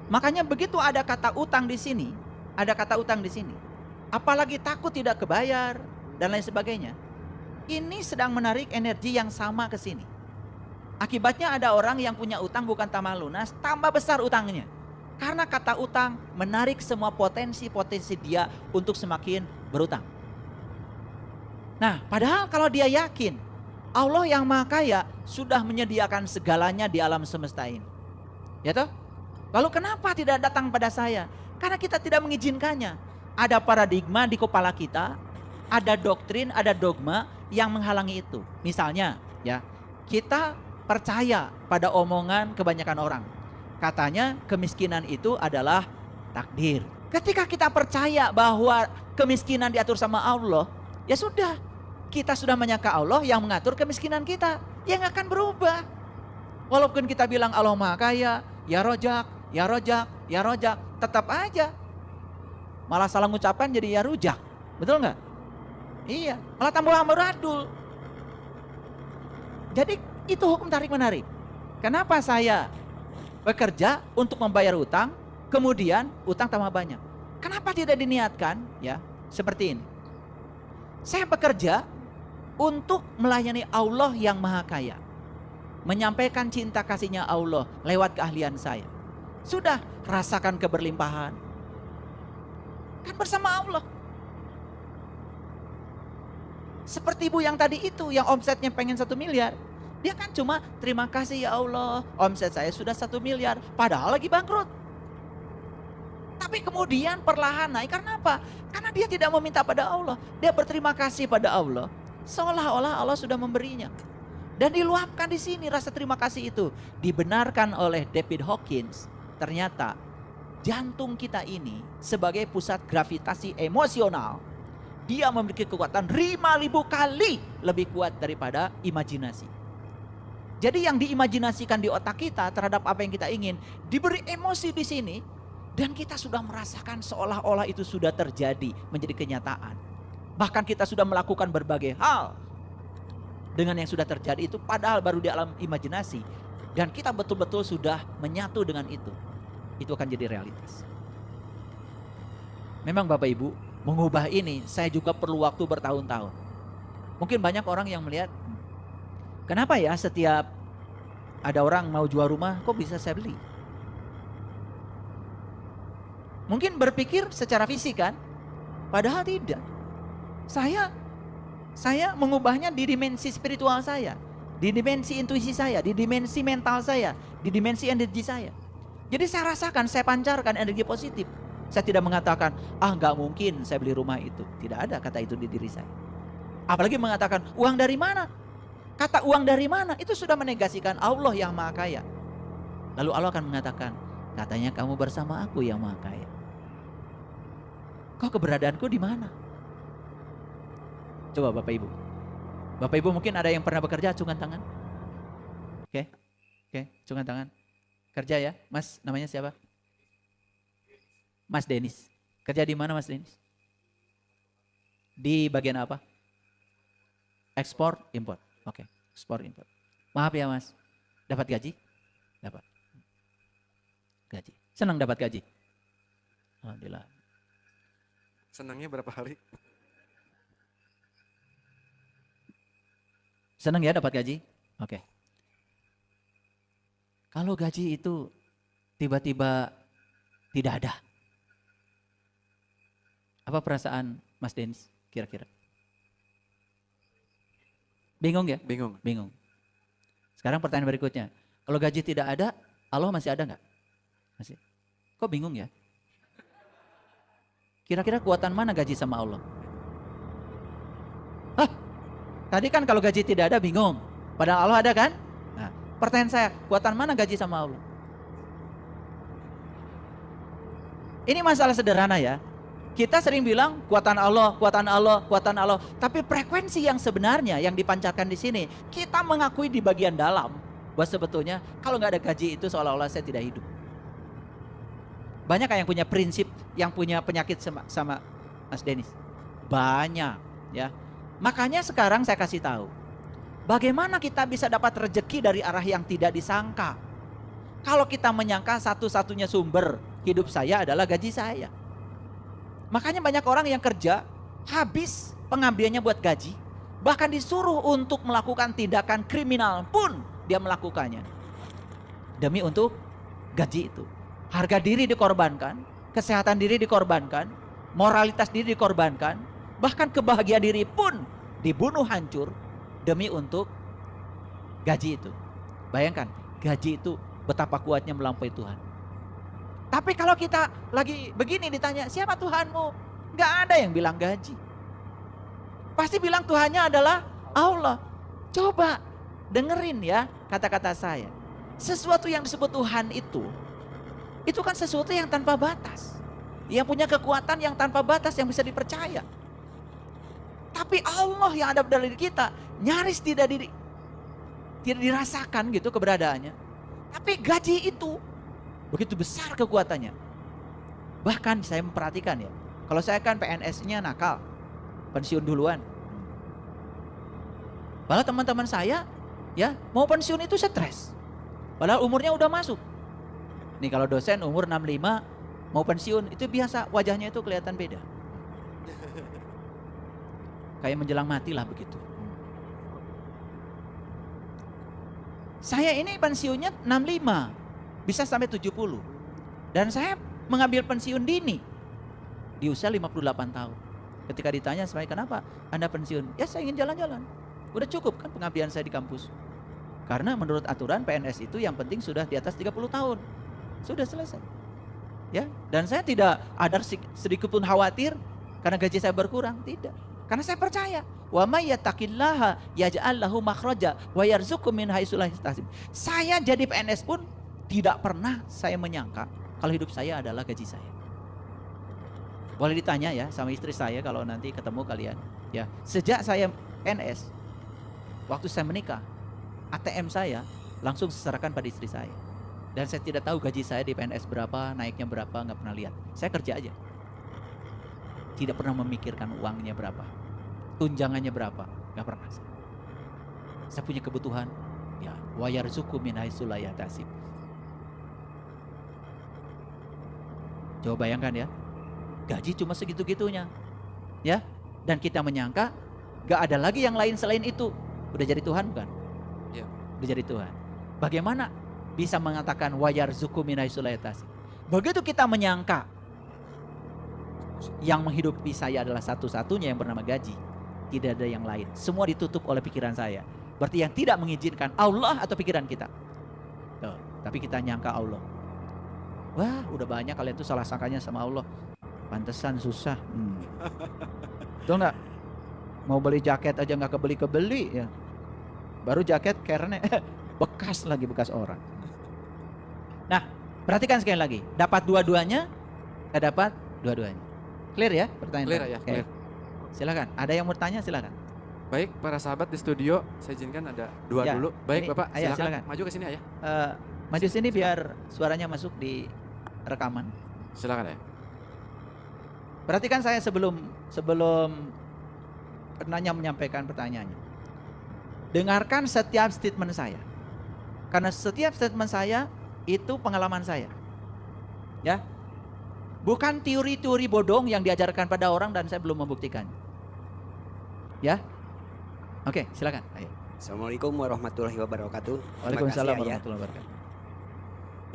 Makanya begitu ada kata utang di sini, apalagi takut tidak kebayar dan lain sebagainya. Ini sedang menarik energi yang sama ke sini. Akibatnya ada orang yang punya utang bukan tambah lunas, tambah besar utangnya. Karena kata utang menarik semua potensi-potensi dia untuk semakin berutang. Nah, padahal kalau dia yakin Allah yang Maha Kaya sudah menyediakan segalanya di alam semesta ini. Ya toh? Lalu kenapa tidak datang pada saya? Karena kita tidak mengizinkannya. Ada paradigma di kepala kita, ada doktrin, ada dogma yang menghalangi itu. Misalnya, ya, kita percaya pada omongan kebanyakan orang. Katanya kemiskinan itu adalah takdir. Ketika kita percaya bahwa kemiskinan diatur sama Allah, ya sudah, kita sudah menyangka Allah yang mengatur kemiskinan kita, yang akan berubah. Walaupun kita bilang Allah Maha Kaya, ya rojak, ya rojak, ya rojak, tetap aja malah salah ngucapan jadi ya rujak. Betul nggak? Iya, malah tambah amburadul. Jadi itu hukum tarik menarik. Kenapa saya bekerja untuk membayar utang, kemudian utang tambah banyak? Kenapa tidak diniatkan ya seperti ini? Saya bekerja untuk melayani Allah yang Maha Kaya, menyampaikan cinta kasihnya Allah lewat keahlian saya. Sudah, rasakan keberlimpahan. Kan bersama Allah. Seperti ibu yang tadi itu, yang omsetnya pengen 1 miliar. Dia kan cuma terima kasih ya Allah, omset saya sudah 1 miliar, padahal lagi bangkrut. Tapi kemudian perlahan naik, karena apa? Karena dia tidak meminta pada Allah, dia berterima kasih pada Allah, seolah-olah Allah sudah memberinya. Dan diluapkan di sini rasa terima kasih itu, dibenarkan oleh David Hawkins. Ternyata jantung kita ini sebagai pusat gravitasi emosional, dia memiliki kekuatan 5.000 kali lebih kuat daripada imajinasi. Jadi yang diimajinasikan di otak kita terhadap apa yang kita ingin, diberi emosi di sini, dan kita sudah merasakan seolah-olah itu sudah terjadi, menjadi kenyataan. Bahkan kita sudah melakukan berbagai hal dengan yang sudah terjadi itu, padahal baru di alam imajinasi. Dan kita betul-betul sudah menyatu dengan itu. Itu akan jadi realitas. Memang Bapak Ibu, mengubah ini saya juga perlu waktu bertahun-tahun. Mungkin banyak orang yang melihat, kenapa ya setiap ada orang mau jual rumah, kok bisa saya beli? Mungkin berpikir secara fisik kan, padahal tidak. Saya mengubahnya di dimensi spiritual saya, di dimensi intuisi saya, di dimensi mental saya, di dimensi energi saya. Jadi saya rasakan, saya pancarkan energi positif. Saya tidak mengatakan, nggak mungkin saya beli rumah itu. Tidak ada kata itu di diri saya. Apalagi mengatakan, uang dari mana? Kata uang dari mana? Itu sudah menegasikan Allah yang Maha Kaya. Lalu Allah akan mengatakan, katanya kamu bersama aku yang Maha Kaya. Kok keberadaanku di mana? Coba Bapak Ibu. Bapak Ibu mungkin ada yang pernah bekerja, acungkan tangan. Oke, acungkan tangan. Kerja ya, Mas, namanya siapa? Mas Denis. Kerja di mana Mas Denis? Di bagian apa? Ekspor, impor. Oke, ekspor, impor. Maaf ya Mas, dapat gaji? Dapat. Gaji. Senang dapat gaji? Alhamdulillah. Senangnya berapa hari? Senang ya dapat gaji? Oke. Kalau gaji itu tiba-tiba tidak ada, apa perasaan Mas Denis kira-kira? Bingung ya? Bingung. Sekarang pertanyaan berikutnya. Kalau gaji tidak ada, Allah masih ada nggak? Masih. Kok bingung ya? Kira-kira kuatan mana gaji sama Allah? Tadi kan kalau gaji tidak ada bingung. Padahal Allah ada kan? Nah, pertanyaan saya, kuatan mana gaji sama Allah? Ini masalah sederhana ya. Kita sering bilang kuatan Allah, kuatan Allah, kuatan Allah. Tapi frekuensi yang sebenarnya yang dipancarkan di sini, kita mengakui di bagian dalam bahwa sebetulnya kalau nggak ada gaji itu seolah-olah saya tidak hidup. Banyak yang punya prinsip, yang punya penyakit sama Mas Denis. Banyak ya. Makanya sekarang saya kasih tahu, bagaimana kita bisa dapat rezeki dari arah yang tidak disangka. Kalau kita menyangka satu-satunya sumber hidup saya adalah gaji saya. Makanya banyak orang yang kerja habis pengabdiannya buat gaji, bahkan disuruh untuk melakukan tindakan kriminal pun dia melakukannya demi untuk gaji itu. Harga diri dikorbankan, kesehatan diri dikorbankan, moralitas diri dikorbankan, bahkan kebahagiaan diri pun dibunuh hancur demi untuk gaji itu. Bayangkan, gaji itu betapa kuatnya melampaui Tuhan. Tapi kalau kita lagi begini ditanya, siapa Tuhanmu? Gak ada yang bilang gaji. Pasti bilang Tuhannya adalah Allah. Coba dengerin ya kata-kata saya. Sesuatu yang disebut Tuhan itu kan sesuatu yang tanpa batas. Yang punya kekuatan yang tanpa batas yang bisa dipercaya. Tapi Allah yang ada dalam diri kita nyaris tidak dirasakan gitu keberadaannya. Tapi gaji itu begitu besar kekuatannya. Bahkan saya memperhatikan ya, kalau saya kan PNS-nya nakal, pensiun duluan. Padahal teman-teman saya ya mau pensiun itu stres. Padahal umurnya udah masuk. Nih kalau dosen umur 65 mau pensiun itu biasa wajahnya itu kelihatan beda. Kayak menjelang mati lah begitu. Saya ini pensiunnya 65, bisa sampai 70. Dan saya mengambil pensiun dini di usia 58 tahun. Ketika ditanya saya, kenapa Anda pensiun? Ya saya ingin jalan-jalan. Udah cukup kan pengabdian saya di kampus. Karena menurut aturan PNS itu yang penting sudah di atas 30 tahun. Sudah selesai. Ya, dan saya tidak ada sedikit pun khawatir karena gaji saya berkurang, tidak. Karena saya percaya, wa may yattaqillaha yaj'al lahu makhraja wa yarzuqhu min haitsu la yahtasib. Saya jadi PNS pun tidak pernah saya menyangka kalau hidup saya adalah gaji saya. Boleh ditanya ya sama istri saya kalau nanti ketemu kalian. Ya, sejak saya PNS, waktu saya menikah, ATM saya langsung diserahkan pada istri saya. Dan saya tidak tahu gaji saya di PNS berapa, naiknya berapa, nggak pernah lihat. Saya kerja aja. Tidak pernah memikirkan uangnya berapa, tunjangannya berapa, nggak pernah. Saya punya kebutuhan, ya wa yarzuqhu min haitsu la yahtasib. Coba bayangkan ya, gaji cuma segitu-gitunya, ya. Dan kita menyangka nggak ada lagi yang lain selain itu. Udah jadi Tuhan bukan? Ya. Udah jadi Tuhan. Bagaimana bisa mengatakan wa yarzuqhu min haitsu la yahtasib? Begitu kita menyangka yang menghidupi saya adalah satu-satunya yang bernama gaji, tidak ada yang lain. Semua ditutup oleh pikiran saya. Berarti yang tidak mengizinkan Allah atau pikiran kita. Tuh, tapi kita nyangka Allah. Wah, udah banyak kalian tuh salah sangkanya sama Allah. Pantesan susah. Betul nggak? Mau beli jaket aja nggak kebeli ya. Baru jaket karena bekas lagi, bekas orang. Nah, perhatikan sekali lagi. Dapat dua-duanya, nggak dapat dua-duanya. Clear ya pertanyaan? Clear ya, clear. Silakan. Ada yang mau bertanya silakan. Baik, para sahabat di studio, saya izinkan ada dua Ya, dulu. Baik, ini, Bapak, ayah, silakan maju ke sini, Ayah. Maju sini biar suaranya masuk di rekaman. Silakan, Ayah. Perhatikan saya sebelum penanya menyampaikan pertanyaannya. Dengarkan setiap statement saya. Karena setiap statement saya itu pengalaman saya. Ya. Bukan teori-teori bodong yang diajarkan pada orang dan saya belum membuktikannya. Ya. Oke, silakan. Ayo. Assalamualaikum warahmatullahi wabarakatuh. Waalaikumsalam Terima kasih, Ayah. warahmatullahi wabarakatuh.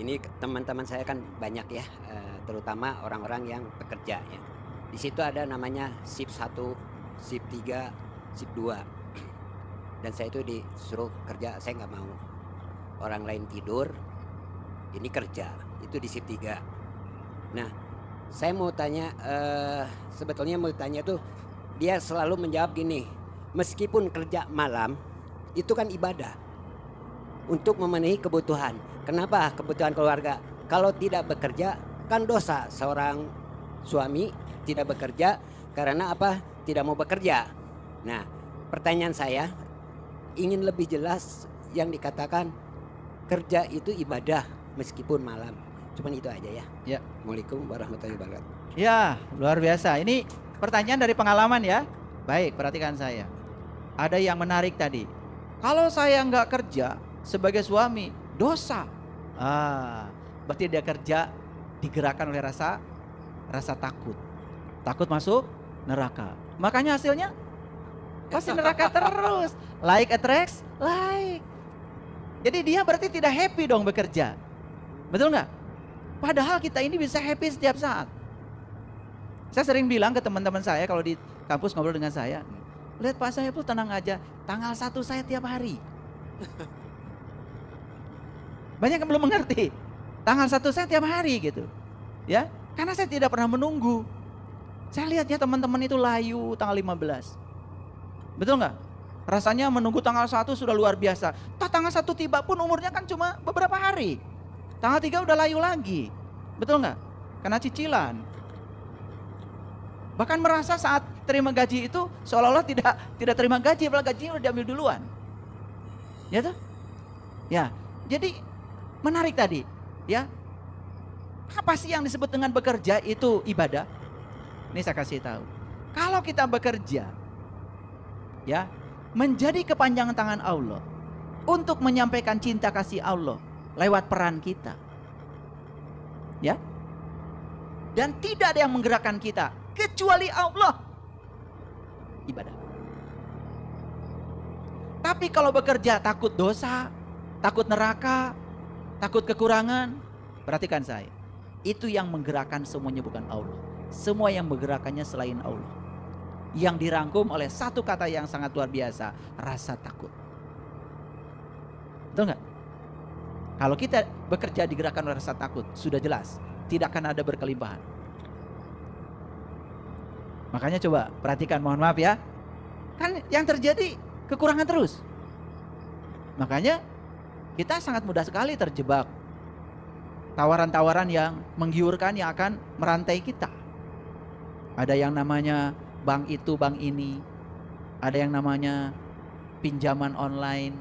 Ini teman-teman saya kan banyak ya, terutama orang-orang yang pekerja ya. Di situ ada namanya shift 1, shift 3, shift 2. Dan saya itu disuruh kerja, saya nggak mau. Orang lain tidur, ini kerja. Itu di shift 3. Nah, saya mau tanya, sebetulnya mau tanya tuh, dia selalu menjawab gini, meskipun kerja malam, itu kan ibadah untuk memenuhi kebutuhan. Kenapa kebutuhan keluarga? Kalau tidak bekerja kan dosa. Seorang suami tidak bekerja karena apa? Tidak mau bekerja. Nah, pertanyaan saya ingin lebih jelas yang dikatakan kerja itu ibadah meskipun malam. Cuman itu aja ya. Ya. Assalamualaikum warahmatullahi wabarakatuh. Ya, luar biasa. Ini pertanyaan dari pengalaman ya. Baik, perhatikan saya. Ada yang menarik tadi. Kalau saya nggak kerja sebagai suami, dosa. Berarti dia kerja digerakkan oleh rasa takut. Takut masuk neraka. Makanya hasilnya pasti neraka terus. Like attracts like. Jadi dia berarti tidak happy dong bekerja. Betul nggak? Padahal kita ini bisa happy setiap saat. Saya sering bilang ke teman-teman saya kalau di kampus ngobrol dengan saya, lihat Pak saya tuh tenang aja, tanggal 1 saya tiap hari. Banyak yang belum mengerti, tanggal 1 saya tiap hari gitu. Ya, karena saya tidak pernah menunggu. Saya lihat ya teman-teman itu layu tanggal 15. Betul nggak? Rasanya menunggu tanggal 1 sudah luar biasa. Tanggal 1 tiba pun umurnya kan cuma beberapa hari. Tanggal 3 udah layu lagi. Betul nggak? Karena cicilan. Bahkan merasa saat terima gaji itu seolah-olah tidak terima gaji, padahal gajinya udah diambil duluan. Ya toh? Ya, jadi menarik tadi, ya. Apa sih yang disebut dengan bekerja itu ibadah? Ini saya kasih tahu. Kalau kita bekerja, ya, menjadi kepanjangan tangan Allah untuk menyampaikan cinta kasih Allah lewat peran kita. Ya. Dan tidak ada yang menggerakkan kita kecuali Allah. Ibadah. Tapi kalau bekerja takut dosa, takut neraka, takut kekurangan, perhatikan saya. Itu yang menggerakkan semuanya bukan Allah. Semua yang menggerakkannya selain Allah. Yang dirangkum oleh satu kata yang sangat luar biasa, rasa takut. Betul nggak? Kalau kita bekerja digerakkan oleh rasa takut, sudah jelas tidak akan ada berkelimpahan. Makanya coba perhatikan, mohon maaf ya. Kan yang terjadi kekurangan terus. Makanya kita sangat mudah sekali terjebak tawaran-tawaran yang menggiurkan yang akan merantai kita. Ada yang namanya bank itu, bank ini. Ada yang namanya pinjaman online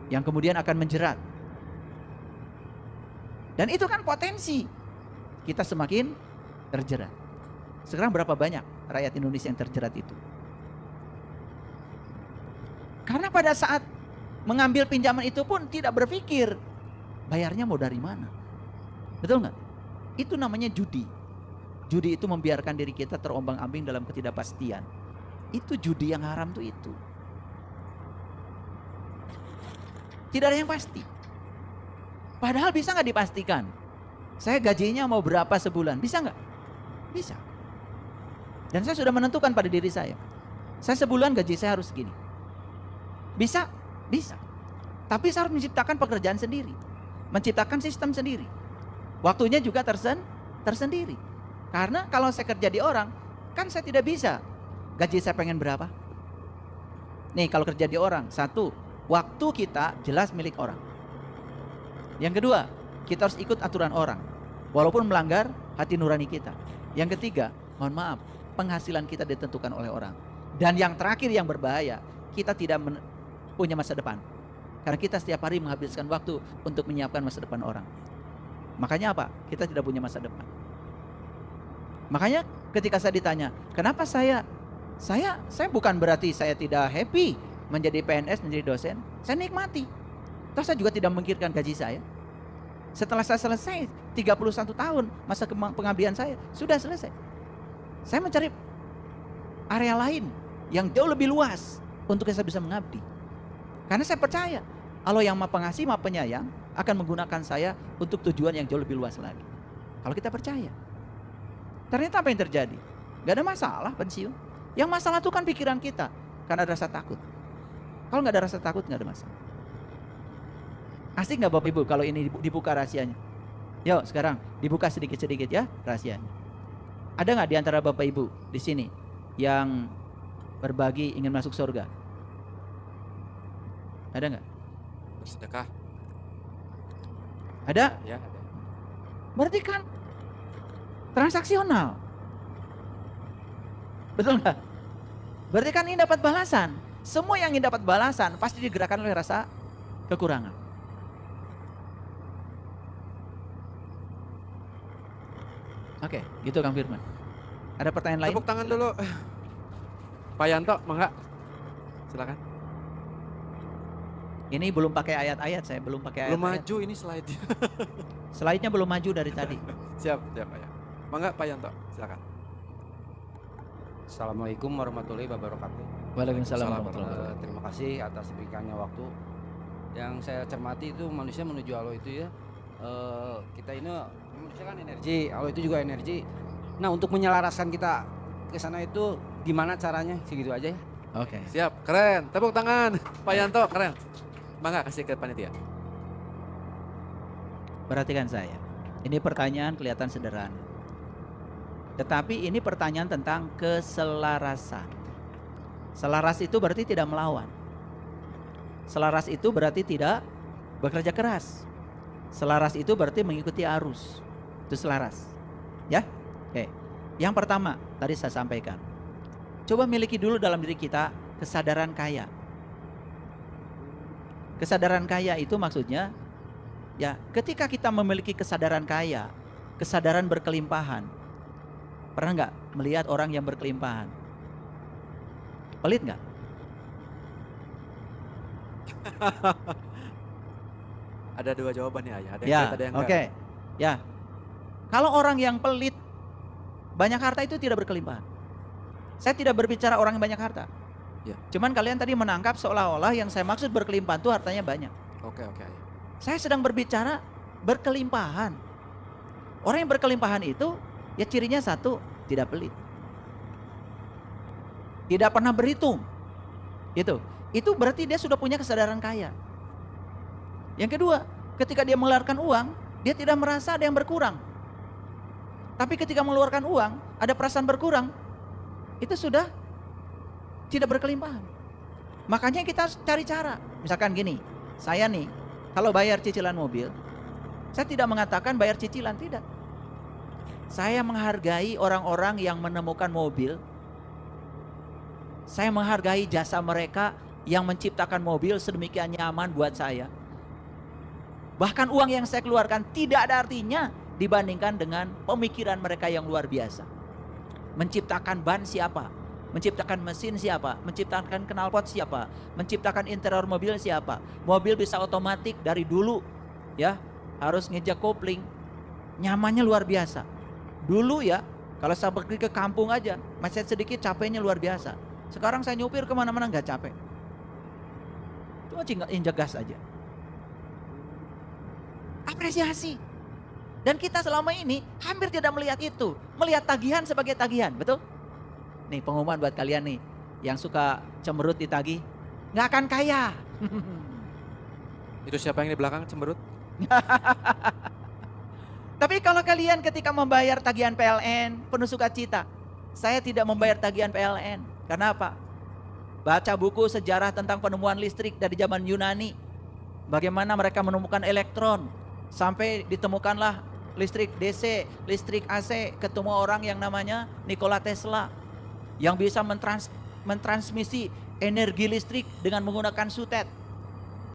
yang kemudian akan menjerat. Dan itu kan potensi kita semakin terjerat. Sekarang berapa banyak rakyat Indonesia yang terjerat itu? Karena pada saat mengambil pinjaman itu pun tidak berpikir bayarnya mau dari mana. Betul nggak? Itu namanya judi. Judi itu membiarkan diri kita terombang-ambing dalam ketidakpastian. Itu judi yang haram tuh itu. Tidak ada yang pasti. Padahal bisa nggak dipastikan? Saya gajinya mau berapa sebulan? Bisa nggak? Bisa. Dan saya sudah menentukan pada diri saya. Saya sebulan gaji saya harus segini. Bisa? Bisa. Tapi saya harus menciptakan pekerjaan sendiri. Menciptakan sistem sendiri. Waktunya juga tersendiri. Karena kalau saya kerja di orang, kan saya tidak bisa. Gaji saya pengen berapa? Nih kalau kerja di orang, satu, waktu kita jelas milik orang. Yang kedua, kita harus ikut aturan orang. Walaupun melanggar hati nurani kita. Yang ketiga, mohon maaf, penghasilan kita ditentukan oleh orang. Dan yang terakhir yang berbahaya, kita tidak punya masa depan. Karena kita setiap hari menghabiskan waktu untuk menyiapkan masa depan orang. Makanya apa? Kita tidak punya masa depan. Makanya ketika saya ditanya, kenapa saya bukan berarti saya tidak happy menjadi PNS, menjadi dosen. Saya nikmati. Toh saya juga tidak memikirkan gaji saya. Setelah saya selesai 31 tahun masa pengabdian saya, sudah selesai. Saya mencari area lain yang jauh lebih luas untuk saya bisa mengabdi. Karena saya percaya Allah yang Maha Pengasih, Maha Penyayang akan menggunakan saya untuk tujuan yang jauh lebih luas lagi. Kalau kita percaya. Ternyata apa yang terjadi? Gak ada masalah pensiun. Yang masalah itu kan pikiran kita. Karena ada rasa takut. Kalau gak ada rasa takut gak ada masalah. Asik gak Bapak Ibu kalau ini dibuka rahasianya? Yuk sekarang dibuka sedikit-sedikit ya rahasianya. Ada nggak di antara Bapak Ibu di sini yang berbagi ingin masuk surga? Ada nggak? Bersedekah. Ada? Ya, ada. Berarti kan transaksional. Betul nggak? Berarti kan ini dapat balasan. Semua yang ingin dapat balasan pasti digerakkan oleh rasa kekurangan. Oke, gitu Kang Firman. Ada pertanyaan lain? Tepuk tangan dulu. Pak Yanto, mangga. Silakan. Ini belum pakai ayat-ayat, saya belum pakai Belum ayat-ayat. maju ini slide. Slide-nya belum maju dari tadi. Siap, siap Pak ya. Mangga Pak Yanto, silakan. Assalamualaikum warahmatullahi wabarakatuh. Waalaikumsalam warahmatullahi wabarakatuh. Terima kasih atas diberikannya waktu. Yang saya cermati itu manusia menuju Allah itu ya. Kita ini manusia kan energi, Allah itu juga energi. Nah untuk menyelaraskan kita ke sana itu gimana caranya? Segitu aja ya. Oke. Siap, keren. Tepuk tangan. Pak Yanto, keren. Mangga kasih ke panitia. Perhatikan saya. Ini pertanyaan kelihatan sederhana. Tetapi ini pertanyaan tentang keselarasan. Selaras itu berarti tidak melawan. Selaras itu berarti tidak bekerja keras. Selaras itu berarti mengikuti arus. Itu selaras. Ya? Oke. Yang pertama, tadi saya sampaikan. Coba miliki dulu dalam diri kita kesadaran kaya. Kesadaran kaya itu maksudnya, ya ketika kita memiliki kesadaran kaya, kesadaran berkelimpahan. Pernah nggak melihat orang yang berkelimpahan? Pelit nggak? Ada dua jawaban ya, Ayah. Ada yang Ya, pelit, ada yang oke. enggak. Ya, kalau orang yang pelit, banyak harta itu tidak berkelimpahan. Saya tidak berbicara orang yang banyak harta. Ya. Cuman kalian tadi menangkap seolah-olah yang saya maksud berkelimpahan itu hartanya banyak. Oke, Ayah. Saya sedang berbicara berkelimpahan. Orang yang berkelimpahan itu, ya cirinya satu, tidak pelit. Tidak pernah berhitung. Itu berarti dia sudah punya kesadaran kaya. Yang kedua, ketika dia mengeluarkan uang, dia tidak merasa ada yang berkurang. Tapi ketika mengeluarkan uang, ada perasaan berkurang, itu sudah tidak berkelimpahan. Makanya kita harus cari cara. Misalkan gini, saya nih, kalau bayar cicilan mobil, saya tidak mengatakan bayar cicilan, tidak. Saya menghargai orang-orang yang menemukan mobil. Saya menghargai jasa mereka yang menciptakan mobil sedemikian nyaman buat saya. Bahkan uang yang saya keluarkan tidak ada artinya dibandingkan dengan pemikiran mereka yang luar biasa. Menciptakan ban siapa? Menciptakan mesin siapa? Menciptakan knalpot siapa? Menciptakan interior mobil siapa? Mobil bisa otomatis dari dulu, ya, harus ngejak kopling. Nyamannya luar biasa. Dulu ya, kalau saya pergi ke kampung aja, macet sedikit capeknya luar biasa. Sekarang saya nyupir kemana-mana nggak capek. Cuma injak gas aja. Apresiasi. Dan kita selama ini hampir tidak melihat itu. Melihat tagihan sebagai tagihan, betul? Nih pengumuman buat kalian nih yang suka cemberut ditagih, nggak akan kaya. Itu siapa yang di belakang cemberut? Tapi kalau kalian ketika membayar tagihan PLN, penuh sukacita. Saya tidak membayar tagihan PLN. Karena apa? Baca buku sejarah tentang penemuan listrik dari zaman Yunani. Bagaimana mereka menemukan elektron. Sampai ditemukanlah listrik DC, listrik AC. Ketemu orang yang namanya Nikola Tesla. Yang bisa mentransmisi energi listrik dengan menggunakan sutet.